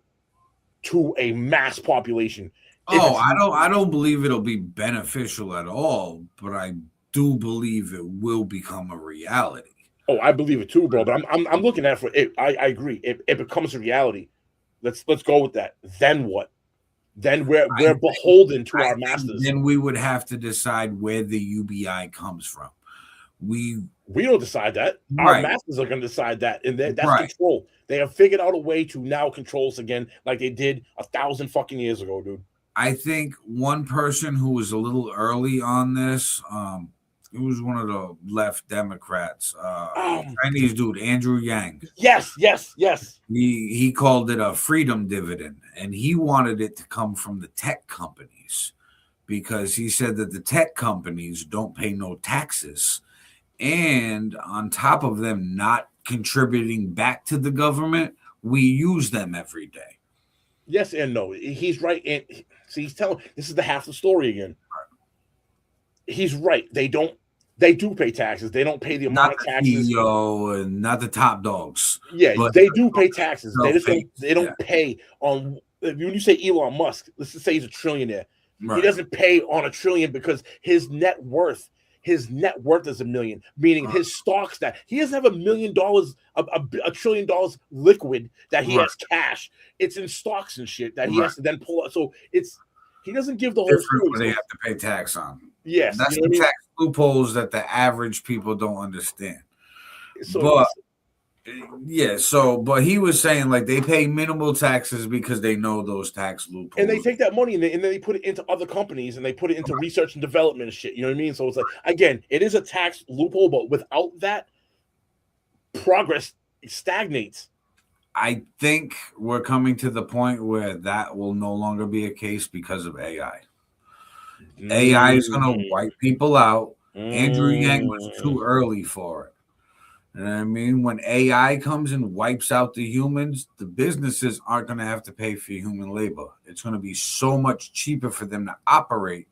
to a mass population. I don't believe it'll be beneficial at all, but I do believe it will become a reality. Oh, I believe it too, bro. But I'm looking at it for it. I agree. It becomes a reality. Let's go with that. Then what? Then we're beholden to our masters. Then we would have to decide where the UBI comes from. We don't decide that. Our masters are going to decide that, and that's control. They have figured out a way to now control us again, like they did 1,000 fucking years ago, dude. I think one person who was a little early on this, it was one of the left Democrats, Chinese dude, Andrew Yang. Yes. He called it a freedom dividend, and he wanted it to come from the tech companies because he said that the tech companies don't pay no taxes. And on top of them not contributing back to the government, we use them every day. Yes and no. He's right. And see, he's telling this is the half the story again. He's right. They do pay taxes. They don't pay the amount of taxes. And not the top dogs. Yeah, they do pay taxes. They don't pay on when you say Elon Musk, let's just say he's a trillionaire. Right. He doesn't pay on a trillion because his net worth is $1 million, meaning his stocks that he doesn't have $1 million, $1 trillion liquid that he has cash. It's in stocks and shit that he has to then pull out. So he doesn't give the whole story. They have to pay tax on. Yes, that's the tax loopholes that the average people don't understand. But he was saying like they pay minimal taxes because they know those tax loopholes, and they take that money and then they put it into other companies and they put it into research and development and shit. You know what I mean? So it's like, again, it is a tax loophole, but without that, progress stagnates. I think we're coming to the point where that will no longer be a case because of AI. AI is going to wipe people out. Andrew Yang was too early for it. You know what I mean? When AI comes and wipes out the humans, the businesses aren't going to have to pay for human labor. It's going to be so much cheaper for them to operate.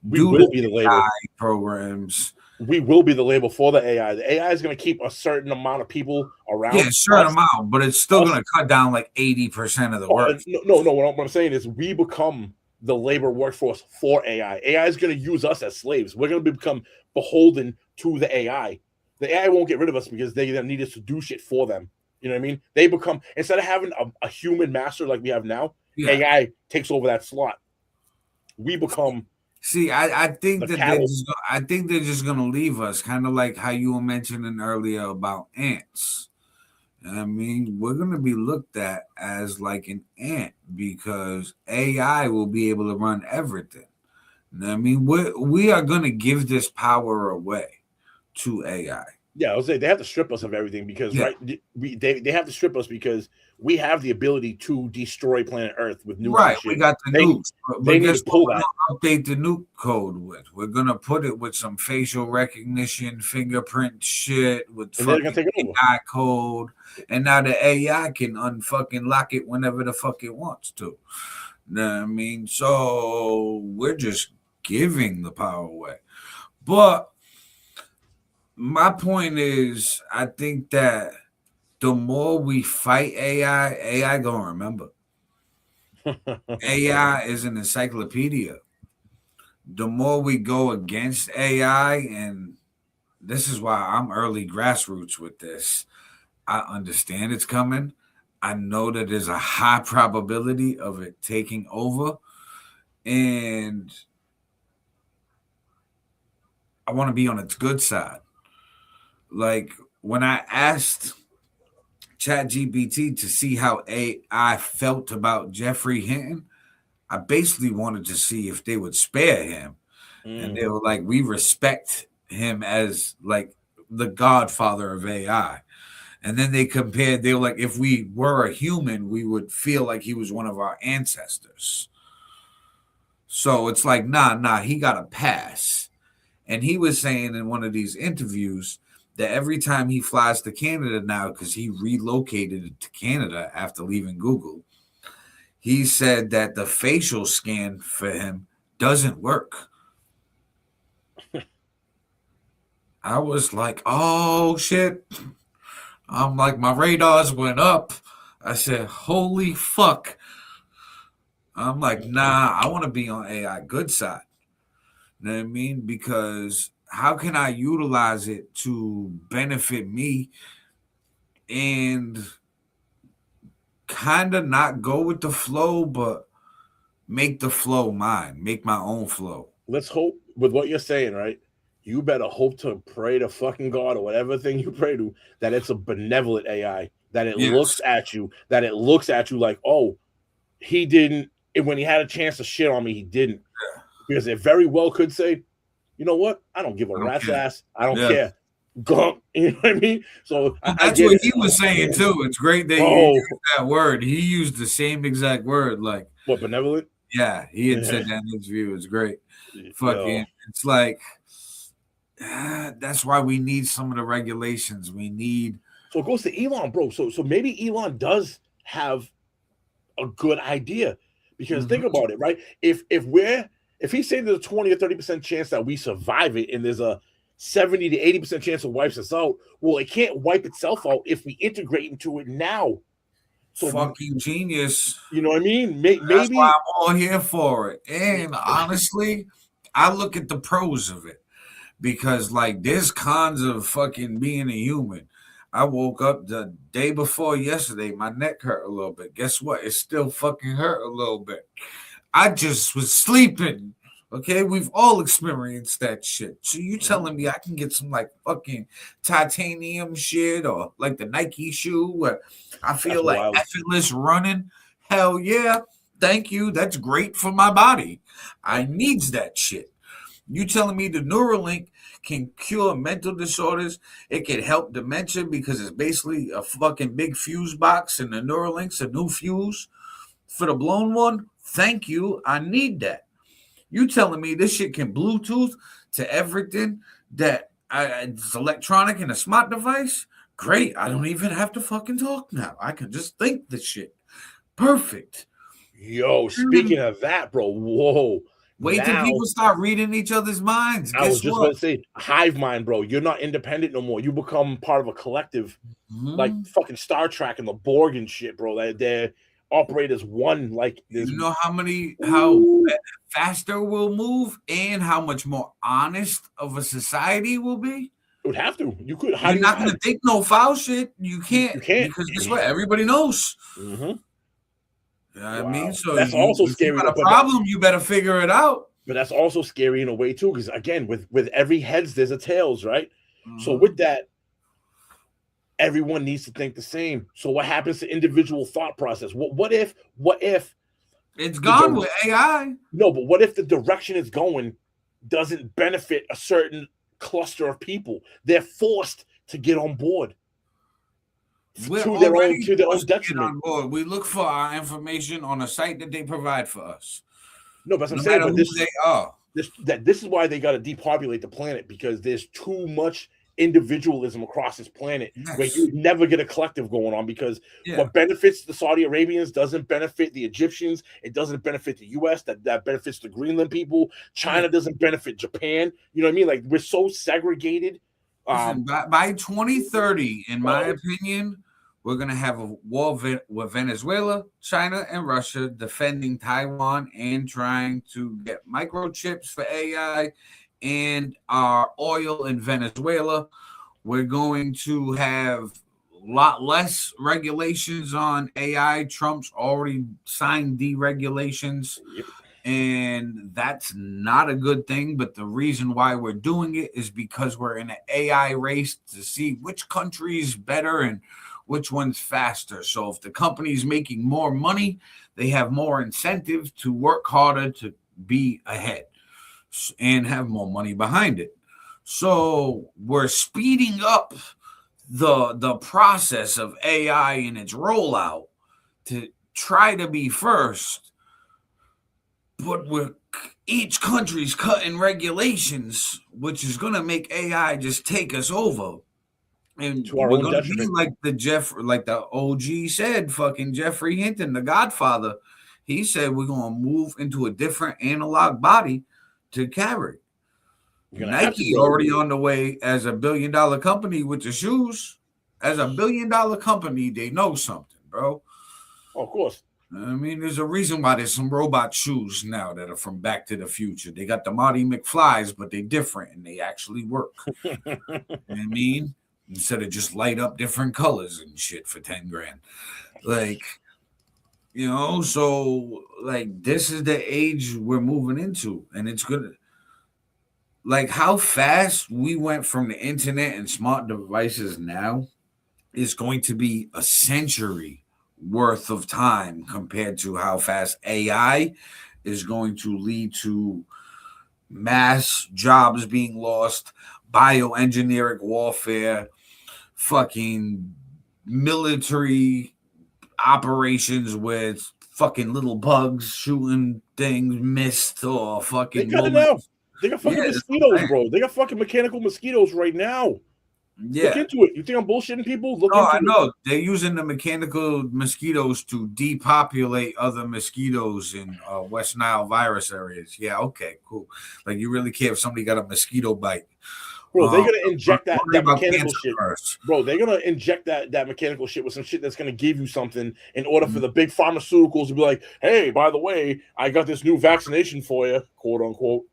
We will be the labor programs. We will be the label for the AI. The AI is going to keep a certain amount of people around. Yeah, a certain amount, but it's still going to cut down like 80% of the work. No. What I'm saying is we become the labor workforce for AI. AI is going to use us as slaves. We're going to become beholden to the AI. The AI won't get rid of us because they need us to do shit for them. You know what I mean? They become, instead of having a human master like we have now, AI takes over that slot. We become. See, I think that they're just going to leave us, kind of like how you were mentioning earlier about ants. I mean, we're going to be looked at as like an ant because AI will be able to run everything. I mean, we are going to give this power away to AI. Yeah, I was saying they have to strip us of everything because they have to strip us because we have the ability to destroy planet Earth with nukes. Right, and shit. we got the nukes. They need to pull what that. we're gonna update the nuke code with. We're gonna put it with some facial recognition, fingerprint shit, with And they're gonna fucking take it over. AI code, and now the AI can unfucking lock it whenever the fuck it wants to. Know what I mean? So we're just giving the power away. But my point is, I think that the more we fight AI gonna remember. AI is an encyclopedia. The more we go against AI, and this is why I'm early grassroots with this, I understand it's coming. I know that there's a high probability of it taking over. And I want to be on its good side. Like when I asked ChatGPT to see how AI felt about Jeffrey Hinton, I basically wanted to see if they would spare him. And they were like, we respect him as like the godfather of AI. And then they compared, they were like, if we were a human, we would feel like he was one of our ancestors. So it's like, nah, he got a pass. And he was saying in one of these interviews that every time he flies to Canada now, because he relocated to Canada after leaving Google, he said that the facial scan for him doesn't work. I was like, oh shit. I'm like, my radars went up. I said, holy fuck. I'm like, nah, I want to be on AI good side. You know what I mean? Because how can I utilize it to benefit me and kind of not go with the flow, but make the flow mine, make my own flow. Let's hope with what you're saying, right? You better hope to pray to fucking God or whatever thing you pray to that it's a benevolent AI, that it looks at you like, oh, he didn't, and when he had a chance to shit on me, he didn't. Because it very well could say, you know what? I don't give a rat's ass. I don't care. Gump, you know what I mean? So that's what he was saying too. It's great that you used that word. He used the same exact word, like what, benevolent? Yeah, he had said that in his view. It's great. Fucking, it's like that's why we need some of the regulations. We need. So it goes to Elon, bro. So maybe Elon does have a good idea because think about it, right? If he said there's a 20 or 30% chance that we survive it, and there's a 70 to 80% chance it wipes us out, well, it can't wipe itself out if we integrate into it now. So fucking genius. You know what I mean? Maybe that's why I'm all here for it. And honestly, I look at the pros of it because, like, there's cons of fucking being a human. I woke up the day before yesterday, my neck hurt a little bit. Guess what? It still fucking hurt a little bit. I just was sleeping. Okay, we've all experienced that shit. So you telling me I can get some like fucking titanium shit or like the Nike shoe where I feel like effortless running? Hell yeah. Thank you. That's great for my body. I needs that shit. You telling me the Neuralink can cure mental disorders? It can help dementia because it's basically a fucking big fuse box, and the Neuralink's a new fuse for the blown one? Thank you. I need that. You telling me this shit can Bluetooth to everything that it's electronic in a smart device? Great. I don't even have to fucking talk now. I can just think the shit. Perfect. Yo, speaking of that, bro, whoa. Wait till people start reading each other's minds. I was just going to say, hive mind, bro. You're not independent no more. You become part of a collective, like fucking Star Trek and the Borg and shit, bro. They're operate as one. Like, you know how faster we'll move and how much more honest of a society will be? It would have to. You could. You're not going to think no foul shit. You can't. Because guess what? Everybody knows. Mm-hmm. You know what I mean? So that's also if scary. You got a problem, you better figure it out. But that's also scary in a way too, because again, with every heads, there's a tails, right? So with that, everyone needs to think the same. So what happens to individual thought process? What if it's gone with AI? No, but what if the direction it's going doesn't benefit a certain cluster of people? They're forced to get on board to their own detriment. We look for our information on a site that they provide for us. No, but I'm no saying, matter but who they are. This is why they got to depopulate the planet, because there's too much individualism across this planet where you never get a collective going on, because what benefits the Saudi Arabians doesn't benefit the Egyptians. It doesn't benefit the US. That benefits the Greenland people. China doesn't benefit Japan. You know what I mean? Like, we're so segregated. Listen, by 2030, in my opinion, we're going to have a war with Venezuela, China, and Russia defending Taiwan and trying to get microchips for AI and our oil in Venezuela. We're going to have a lot less regulations on AI. Trump's already signed deregulations. And that's not a good thing. But the reason why we're doing it is because we're in an AI race to see which country is better and which one's faster. So if the company's making more money, they have more incentive to work harder to be ahead and have more money behind it. So we're speeding up the process of AI and its rollout to try to be first. But each country's cutting regulations, which is going to make AI just take us over. And we're going to be like the OG said, fucking Jeffrey Hinton, the Godfather. He said we're going to move into a different analog body to carry. Nike already on the way as a $1 billion company with the shoes. As a $1 billion company, they know something, bro. Oh, of course. I mean, there's a reason why there's some robot shoes now that are from Back to the Future. They got the Marty McFlys, but they're different and they actually work. You know what I mean? Instead of just light up different colors and shit for 10 grand. Like, you know, so like this is the age we're moving into, and it's good. Like how fast we went from the internet and smart devices now is going to be a century worth of time compared to how fast AI is going to lead to mass jobs being lost, bioengineering warfare, fucking military operations with fucking little bugs shooting things missed or fucking. They got it now. They got fucking mosquitoes, bro. They got fucking mechanical mosquitoes right now. Yeah. Look into it. You think I'm bullshitting people? Look no, into I know. it. They're using the mechanical mosquitoes to depopulate other mosquitoes in West Nile virus areas. Yeah, okay, cool. Like, you really care if somebody got a mosquito bite. Bro, they're going to inject that mechanical shit. First. Bro, they're going to inject that mechanical shit with some shit that's going to give you something in order for the big pharmaceuticals to be like, hey, by the way, I got this new vaccination for you, quote unquote.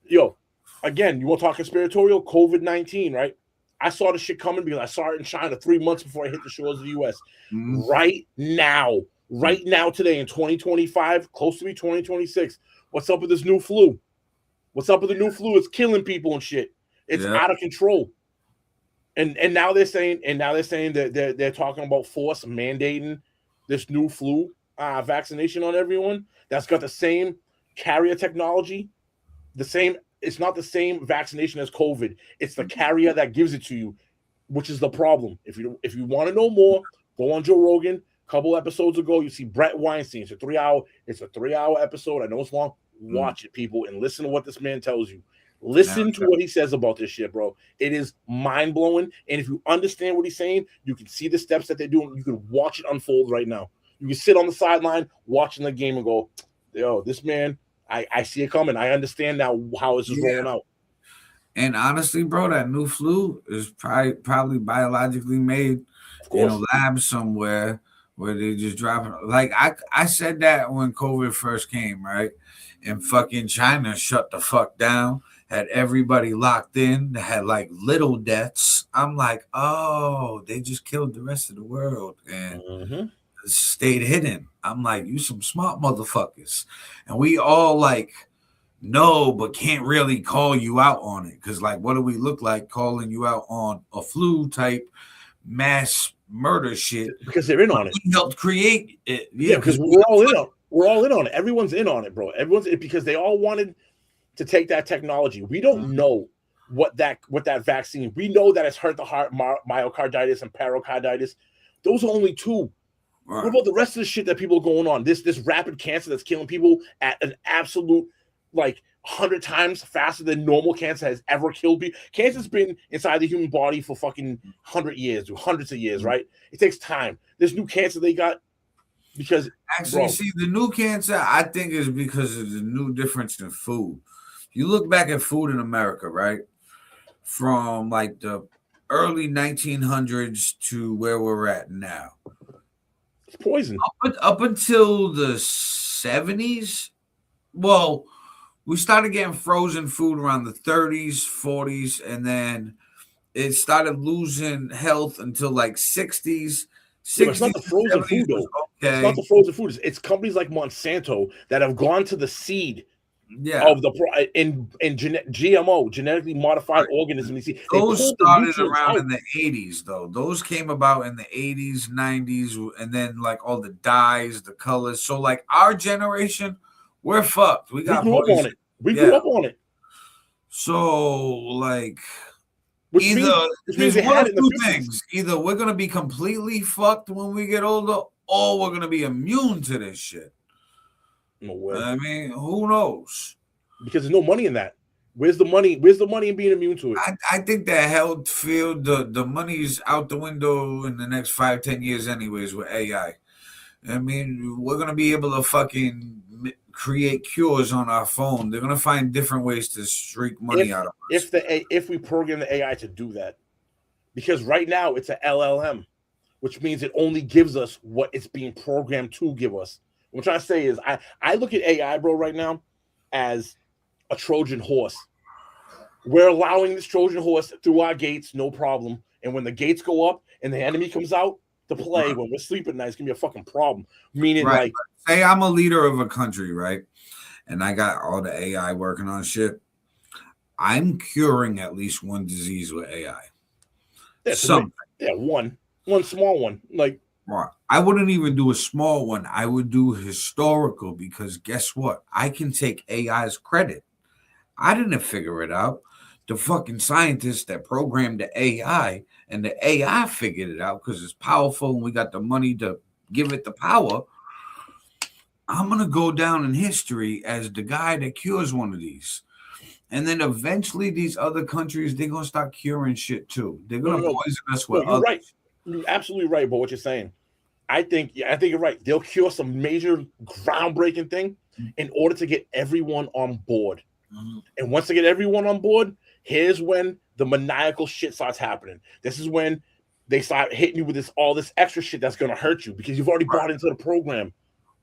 Yo, again, you want to talk conspiratorial? COVID-19, right? I saw the shit coming because I saw it in China 3 months before I hit the shores of the U.S. Right now, today in 2025, close to be 2026, what's up with this new flu? What's up with the new flu? It's killing people and shit. It's out of control. And now they're saying that they're talking about force mandating this new flu vaccination on everyone that's got the same carrier technology, it's not the same vaccination as COVID. It's the carrier that gives it to you, which is the problem. If you want to know more, go on Joe Rogan. A couple episodes ago, you see Brett Weinstein. It's a 3-hour episode. I know it's long. Watch it, people, and listen to what this man tells you. Listen to what he says about this shit, bro. It is mind-blowing. And if you understand what he's saying, you can see the steps that they're doing. You can watch it unfold right now. You can sit on the sideline watching the game and go, yo, this man, I see it coming. I understand now how this is rolling out. And honestly, bro, that new flu is probably biologically made in a lab somewhere where they just drop it. Like I said that when COVID first came, right? And fucking China shut the fuck down, had everybody locked in, they had like little deaths. I'm like, oh, they just killed the rest of the world and stayed hidden. I'm like, you some smart motherfuckers. And we all like know, but can't really call you out on it. Cause like, what do we look like calling you out on a flu type mass murder shit because they're in on it. We helped create it. Yeah, because we're all in on it. Everyone's in on it, bro. Everyone's because they all wanted to take that technology. We don't know what that vaccine. We know that it's hurt the heart, myocarditis and pericarditis. Those are only two. Right. What about the rest of the shit that people are going on? This rapid cancer that's killing people at an absolute 100 times faster than normal cancer has ever killed people. Cancer's been inside the human body for fucking 100 years, hundreds of years, right? It takes time. This new cancer they got because see the new cancer, I think is because of the new difference in food. You look back at food in America, right? From the early 1900s to where we're at now. It's poison. Up until the 70s, well, we started getting frozen food around the 30s, 40s, and then it started losing health until 60s. Yeah, it's not the frozen food, though. Okay. It's not the frozen food. It's companies like Monsanto that have gone to the seed of the GMO, genetically modified organisms. Those started around in the 80s, though. Those came about in the 80s, 90s, and then all the dyes, the colors. So our generation, we're fucked. We grew up on it. We grew up on it. So there's one of two things. Either we're gonna be completely fucked when we get older, or we're gonna be immune to this shit. No way. I mean, who knows? Because there's no money in that. Where's the money? Where's the money in being immune to it? I think that health field, the money's out the window in the next 5-10 years, anyways, with AI. I mean, we're gonna be able to fucking create cures on our phone. They're gonna find different ways to streak money out of us. If we program the AI to do that, because right now it's a LLM, which means it only gives us what it's being programmed to give us. What I'm trying to say is I look at AI, bro, right now as a Trojan horse. We're allowing this Trojan horse through our gates, no problem. And when the gates go up and the enemy comes out to play, when we're sleeping at night, it's gonna be a fucking problem. Meaning, say I'm a leader of a country, right? And I got all the AI working on shit. I'm curing at least one disease with AI. Something. Yeah, one small one. I wouldn't even do a small one. I would do historical because guess what? I can take AI's credit. I didn't figure it out. The fucking scientists that programmed the AI and the AI figured it out because it's powerful and we got the money to give it the power. I'm going to go down in history as the guy that cures one of these. And then eventually these other countries, they're going to start curing shit too. They're going to poison us with you're right. You're absolutely right about what you're saying. I think you're right. They'll cure some major groundbreaking thing in order to get everyone on board. Mm-hmm. And once they get everyone on board, here's when the maniacal shit starts happening. This is when they start hitting you with all this extra shit that's going to hurt you because you've already bought into the program.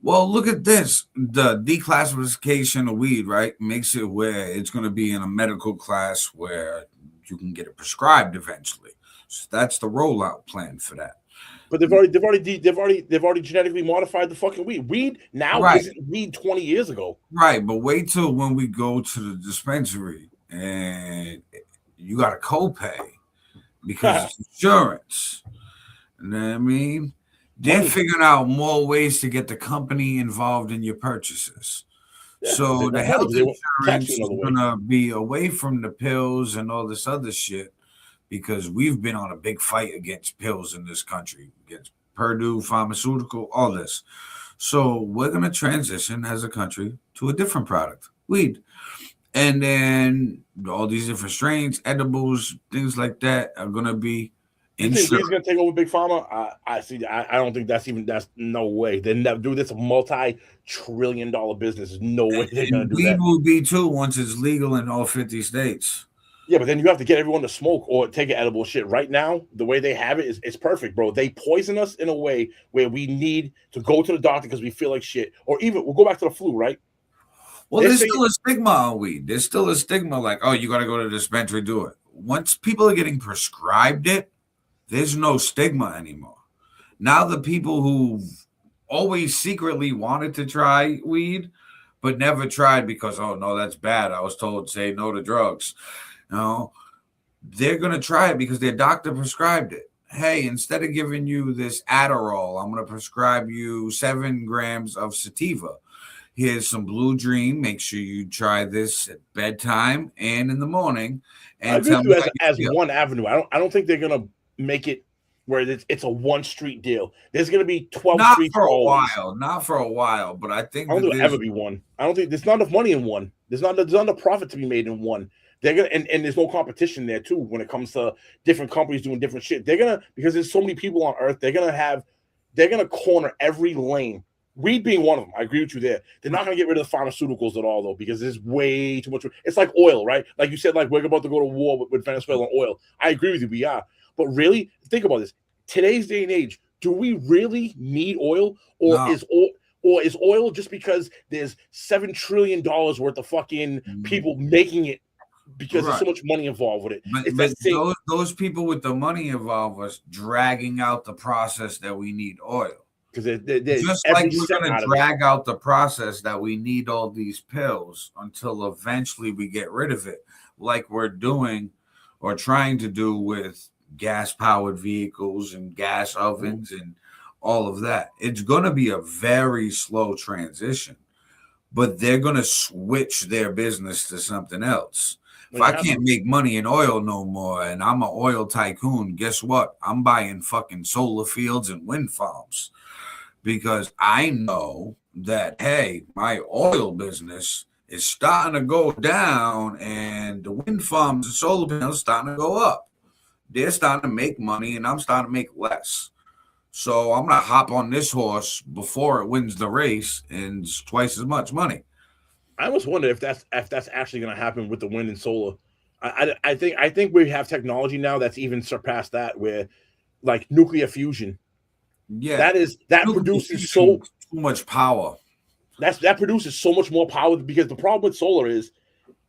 Well, look at this. The declassification of weed, right, makes it where it's going to be in a medical class where you can get it prescribed eventually. So that's the rollout plan for that. But they've already genetically modified the fucking weed. Weed now isn't weed 20 years ago. Right, but wait till when we go to the dispensary and you got a copay because it's insurance. You know what I mean? They're figuring out more ways to get the company involved in your purchases. Yeah, so the health insurance is going to be away from the pills and all this other shit because we've been on a big fight against pills in this country, against Purdue Pharmaceutical, all this. So we're going to transition as a country to a different product, weed. And then all these different strains, edibles, things like that are going to be You think weed's going to take over Big Pharma? I don't think that's no way. They never do this. A multi-trillion-dollar business. There's no way they're going to do that. Weed will be too once it's legal in all 50 states. Yeah, but then you have to get everyone to smoke or take an edible shit. Right now, the way they have it is it's perfect, bro. They poison us in a way where we need to go to the doctor because we feel like shit. Or even, we'll go back to the flu, right? Well, there's still a stigma on weed. There's still a stigma like, oh, you got to go to the dispensary, do it. Once people are getting prescribed it, there's no stigma anymore. Now the people who always secretly wanted to try weed, but never tried because, oh, no, that's bad. I was told to say no to drugs. You know, they're going to try it because their doctor prescribed it. hey, instead of giving you this Adderall, I'm going to prescribe you 7 grams of sativa. Here's some Blue Dream. Make sure you try this at bedtime and in the morning. And I agree tell with me you how as you feel. one avenue. I don't think they're gonna make it where it's a one street deal. There's gonna be 12 Not streets for a always. while. Not for a while. But I think I don't that think there'll ever be one. I don't think there's not enough money in one. There's not enough profit to be made in one. They're gonna and there's no competition there too when it comes to different companies doing different shit. They're gonna, because there's so many people on earth, they're gonna corner every lane. Weed being one of them. I agree with you there. They're not going to get rid of the pharmaceuticals at all, though, because there's way too much. It's like oil, right? Like you said, like we're about to go to war with Venezuela and oil. I agree with you, we are. But really, think about this. Today's day and age, do we really need oil? Or is oil just because there's $7 trillion worth of fucking people making it because there's so much money involved with it? But those people with the money involved are dragging out the process that we need oil. Just like we're going to drag out the process that we need all these pills until eventually we get rid of it, like we're doing or trying to do with gas-powered vehicles and gas ovens and all of that. It's going to be a very slow transition, but they're going to switch their business to something else. If I can't make money in oil no more and I'm an oil tycoon, guess what? I'm buying fucking solar fields and wind farms. Because I know that, hey, my oil business is starting to go down and the wind farms and solar panels starting to go up. They're starting to make money and I'm starting to make less. So I'm going to hop on this horse before it wins the race and it's twice as much money. I almost wonder if that's actually going to happen with the wind and solar. I think we have technology now that's even surpassed that, where like nuclear fusion. Yeah, that produces so much power. That produces so much more power, because the problem with solar is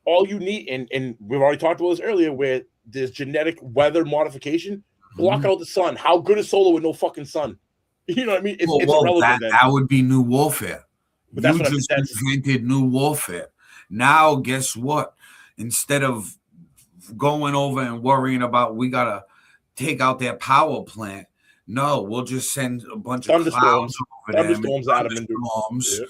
all you need, and we've already talked about this earlier, where there's genetic weather modification, block out the sun. How good is solar with no fucking sun? You know what I mean? It's irrelevant. That would be new warfare. But that's you what just invented new warfare. Now, guess what? Instead of going over and worrying about we gotta take out their power plant. No, we'll just send a bunch of clouds over thunderstorms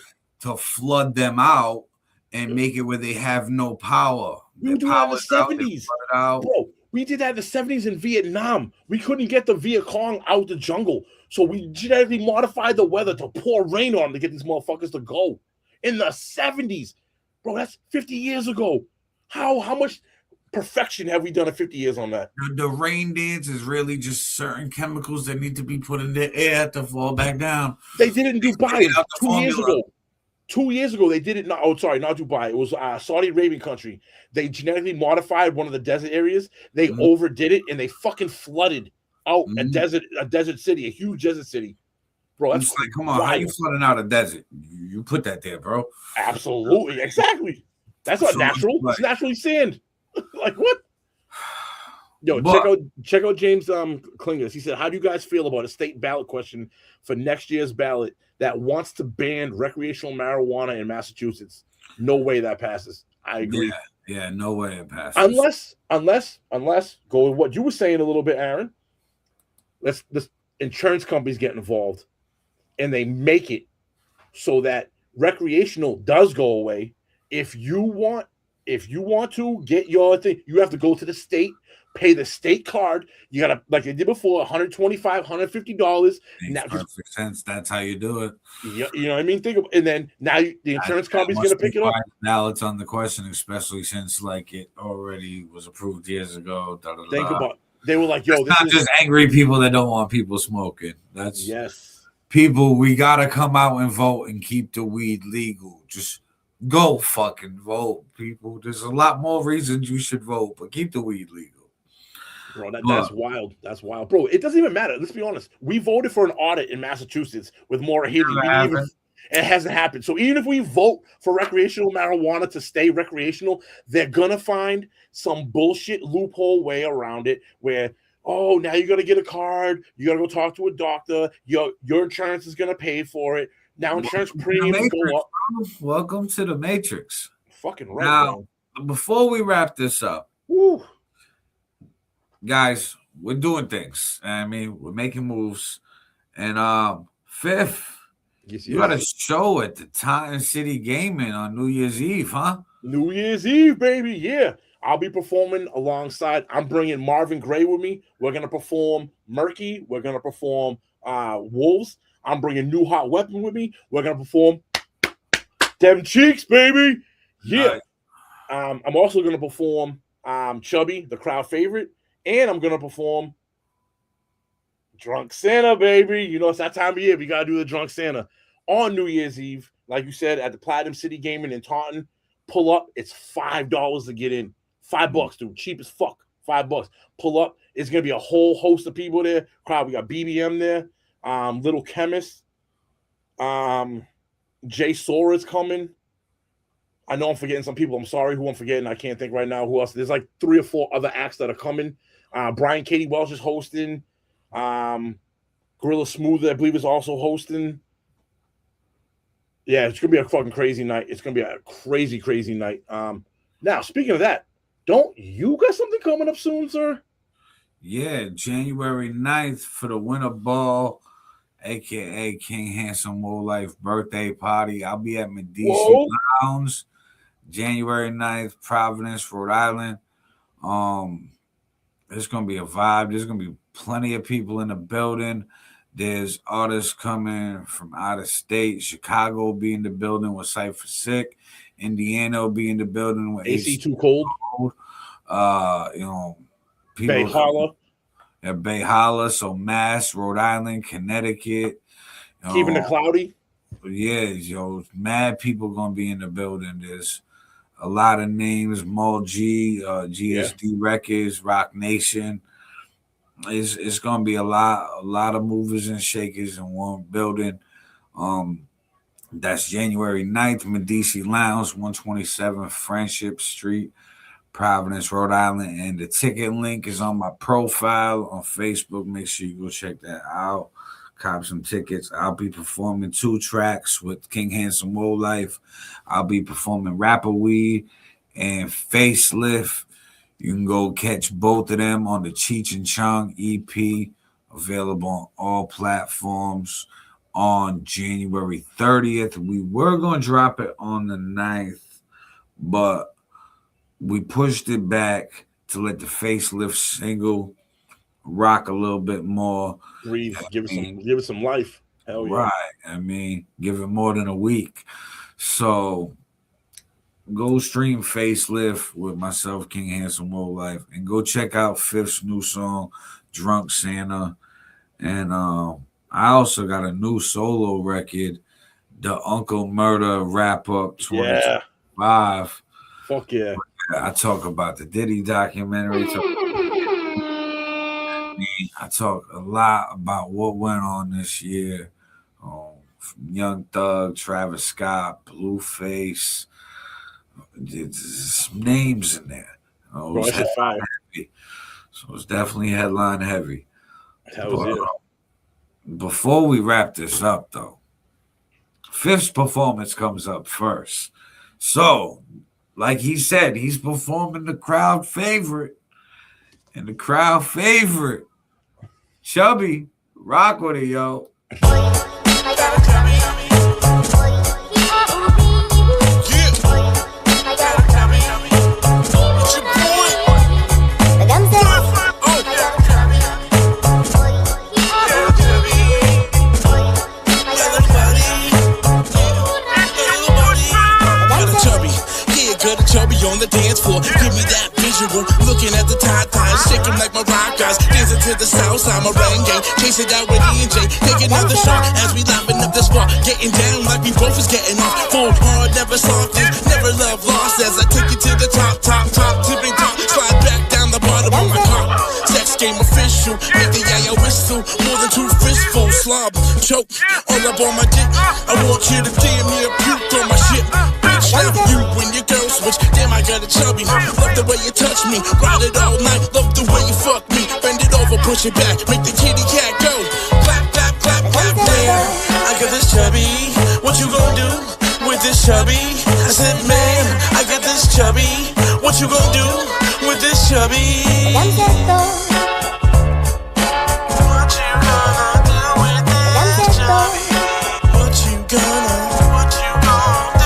to flood them out and make it where they have no power. We would do that in the 70s. Bro, we did that in the 70s in Vietnam. We couldn't get the Viet Cong out the jungle. So we genetically modified the weather to pour rain on them to get these motherfuckers to go. In the 70s. Bro, that's 50 years ago. How much perfection have we done in 50 years on that? The rain dance is really just certain chemicals that need to be put in the air to fall back down. They did it in Dubai 2 years ago. 2 years ago, they did it. Not Dubai. It was Saudi Arabian country. They genetically modified one of the desert areas. They overdid it, and they fucking flooded out a desert city, a huge desert city. Bro, that's like, come on, how you flooding out a desert? You put that there, bro. Absolutely, exactly. That's not natural. It's naturally sand. Like what? Yo, check out James Klingers. He said, "How do you guys feel about a state ballot question for next year's ballot that wants to ban recreational marijuana in Massachusetts? No way that passes." I agree. Yeah, no way it passes. Unless go with what you were saying a little bit, Aaron. Let's insurance companies get involved, and they make it so that recreational does go away. If you want to get your thing, you have to go to the state, pay the state card. You gotta, like they did before, $125, $150. Makes perfect sense. That's how you do it. You know what I mean? And then now the insurance company's gonna pick it up. Now it's on the question, especially since like it already was approved years ago. Think about it. They were like, "Yo, this not just angry people that don't want people smoking. That's people. We gotta come out and vote and keep the weed legal. Just go fucking vote, people. There's a lot more reasons you should vote, but keep the weed legal." Bro, that's wild. That's wild. Bro, it doesn't even matter. Let's be honest. We voted for an audit in Massachusetts with Maura Healey. It hasn't happened. So even if we vote for recreational marijuana to stay recreational, they're going to find some bullshit loophole way around it where, oh, now you got to get a card. You got to go talk to a doctor. Your insurance is going to pay for it. Now insurance premiums go up. Welcome to the Matrix. Fucking right. Now, before we wrap this up, guys, we're doing things. I mean, we're making moves. And fifth, you got a show at the Taunton City Gaming on New Year's Eve, huh? New Year's Eve, baby. Yeah. I'll be performing alongside. I'm bringing Marvin Gaye with me. We're going to perform Murky. We're going to perform Wolves. I'm bringing New Hot Weapon with me. We're going to perform Dem Cheeks, baby. Yeah. Nice. I'm also going to perform Chubby, the crowd favorite. And I'm going to perform Drunk Santa, baby. You know, it's that time of year. We got to do the Drunk Santa on New Year's Eve. Like you said, at the Platinum City Gaming in Taunton. Pull up. It's $5 to get in. $5, dude. Cheap as fuck. $5. Pull up. It's going to be a whole host of people there. Crowd. We got BBM there. Little Chemist. Jay Sora's coming. I know I'm forgetting some people. I'm sorry who I'm forgetting. I can't think right now who else. There's like 3 or 4 other acts that are coming. Brian Katie Welch is hosting. Gorilla Smooth, I believe, is also hosting. Yeah, it's going to be a fucking crazy night. It's going to be a crazy, crazy night. Now, speaking of that, don't you got something coming up soon, sir? Yeah, January 9th for the Winter Ball, a.k.a. King Handsome World Life birthday party. I'll be at Medici Lounge, January 9th, Providence, Rhode Island. It's going to be a vibe. There's going to be plenty of people in the building. There's artists coming from out of state. Chicago will be in the building with Cypher Sick. Indiana will be in the building with AC Too Cold. You know, people. Bay Holla. Yeah, Bay Holla. So Mass, Rhode Island, Connecticut. Keeping it cloudy. Yeah, yo, mad people going to be in the building. There's a lot of names. Mal G, GSD Records, Rock Nation. It's gonna be a lot of movers and shakers in one building. That's January 9th, Medici Lounge, 127 Friendship Street, Providence, Rhode Island. And the ticket link is on my profile on Facebook. Make sure you go check that out. Cop some tickets. I'll be performing 2 tracks with King Handsome World Life. I'll be performing Rapper Weed and Facelift. You can go catch both of them on the Cheech and Chong EP, available on all platforms on January 30th. We were going to drop it on the 9th, but we pushed it back to let the Facelift single rock a little bit more. Breathe, give it some life. Hell yeah. Right. I mean, give it more than a week. So go stream Facelift with myself, King Handsome World Life, and go check out Fifth's new song, Drunk Santa. And I also got a new solo record, The Uncle Murder Wrap Up 2025. Fuck yeah. I talk about the Diddy documentary. I talk a lot about what went on this year. Young Thug, Travis Scott, Blueface. There's some names in there. Heavy. So it's definitely headline heavy. Before we wrap this up, though, Fifth's performance comes up first. So, like he said, he's performing the crowd favorite. And the crowd favorite, Chubby, rock with it, yo. Chubby on the dance floor, give me that visual. Looking at the tie-ties, shaking like my rock guys. Dancing to the south side, my rain gang. Chasing down with E&J, take another shot as we lapping up the spot. Getting down like we both is getting off. Full hard, never soft, never love lost. As I take you to the top, tipping top. Slide back down the bottom of my car. Sex game official, make the yayo whistle. More than 2 fistfuls, slob, choke. All up on my dick, I want you to damn near puke on my shit. Bitch, now you and your girl switch. Damn, I got a chubby. Love the way you touch me. Ride it all night. Love the way you fuck me. Bend it over, push it back. Make the kitty cat go. Clap, clap, clap, clap. Man, I got this chubby. What you gonna do with this chubby? I said, man, I got this chubby. What you gonna do with this chubby? gonna, what you gonna do?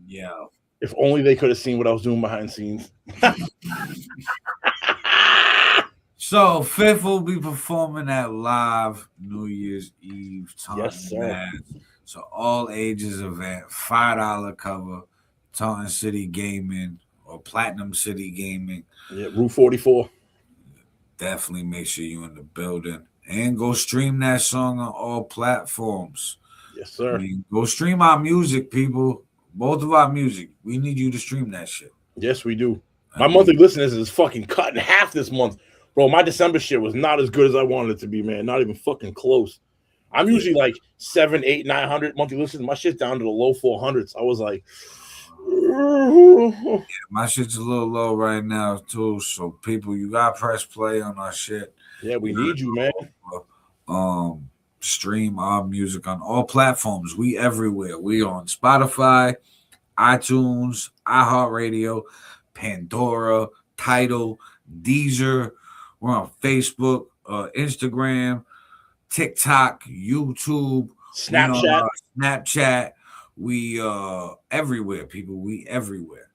Yeah. If only they could have seen what I was doing behind the scenes. So Fifth will be performing at Live New Year's Eve. Yes, sir. So all ages event, $5 cover, Taunton City Gaming or Platinum City Gaming. Yeah, Route 44. Definitely make sure you're in the building and go stream that song on all platforms. Yes, sir. I mean, go stream our music, people. Both of our music. We need you to stream that shit. Yes, we do. My monthly listeners is fucking cut in half this month. Bro, my December shit was not as good as I wanted it to be, man. Not even fucking close. I'm usually like 700, 800, 900 monthly listeners. My shit's down to the low 400s. I was like, yeah, my shit's a little low right now too. So people, you gotta press play on our shit. Yeah, we need you, man. Stream our music on all platforms. We everywhere. We on Spotify, iTunes, iHeartRadio, Pandora, Tidal, Deezer. We're on Facebook, Instagram, TikTok, YouTube, Snapchat. We everywhere, people. We everywhere.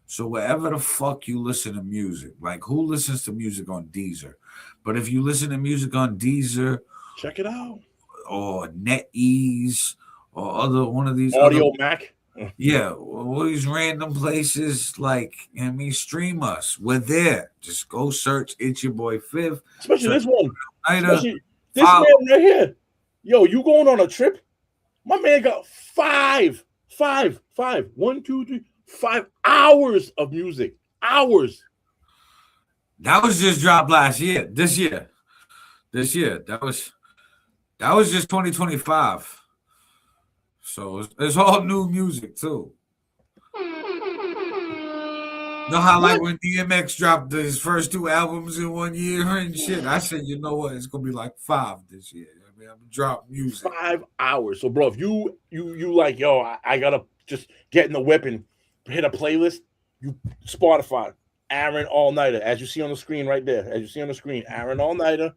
So wherever the fuck you listen to music, like who listens to music on Deezer? But if you listen to music on Deezer, check it out. Or NetEase or other one of these Audio other, Mac. Yeah, all these random places, like, I mean, stream us. We're there. Just go search It's Your Boy Fifth. Especially this one. Especially this man right here. Yo, you going on a trip? My man got 5 hours of music. Hours. That was just dropped last year. This year. That was just 2025. So it's all new music too. You know how like when DMX dropped his first 2 albums in 1 year and shit? I said, you know what? It's gonna be like 5 this year. I mean, I'm gonna drop music. 5 hours. So, bro, if you like, yo, I gotta just get in the whip and hit a playlist. You Spotify, Aaron All Nighter, as you see on the screen right there. As you see on the screen, Aaron All Nighter.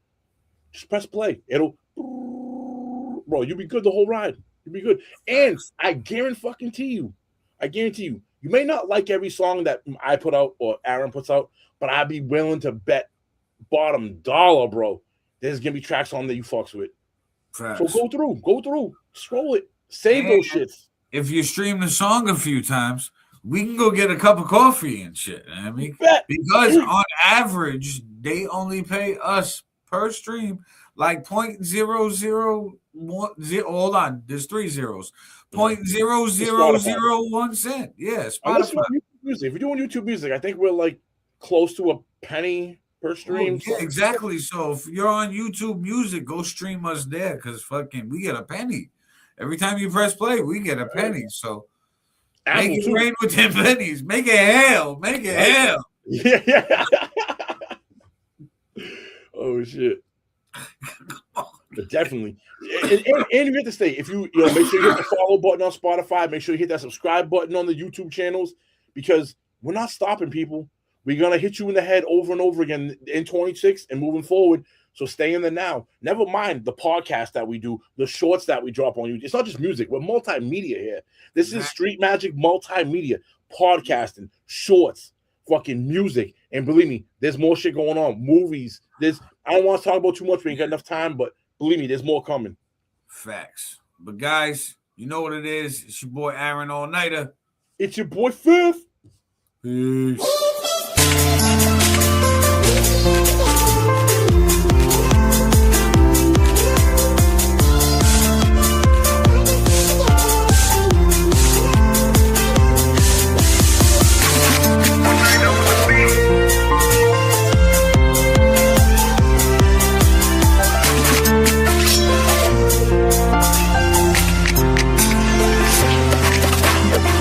Just press play. It'll, bro, you'll be good the whole ride. You'll be good. And I guarantee you, you may not like every song that I put out or Aaron puts out, but I'd be willing to bet bottom dollar, bro, there's gonna be tracks on there you fucks with. Facts. So go through, scroll it, save those shits. If you stream the song a few times, we can go get a cup of coffee and shit. I mean, because on average, they only pay us per stream like 0.0001. Hold on, there's 3 zeros. 0.0001 cent. Yeah, Spotify. Music. If you're doing YouTube music, I think we're like close to a penny per stream. Yeah, exactly. So if you're on YouTube music, go stream us there because fucking we get a penny. Every time you press play, we get a penny. So make it rain with 10 pennies. Make it hail. Make it hail. Yeah. Oh shit. But definitely. And you have to stay. If you make sure you hit the follow button on Spotify, make sure you hit that subscribe button on the YouTube channels, because we're not stopping, people. We're gonna hit you in the head over and over again in 26 and moving forward. So stay in the now. Never mind the podcast that we do, the shorts that we drop on YouTube. It's not just music. We're multimedia here. This is Street Magic multimedia, podcasting, shorts, fucking music. And believe me, there's more shit going on. Movies. I don't want to talk about too much. We ain't got enough time, but believe me, there's more coming. Facts. But guys, you know what it is. It's your boy Aaron All Nighter. It's your boy Fifth. Peace.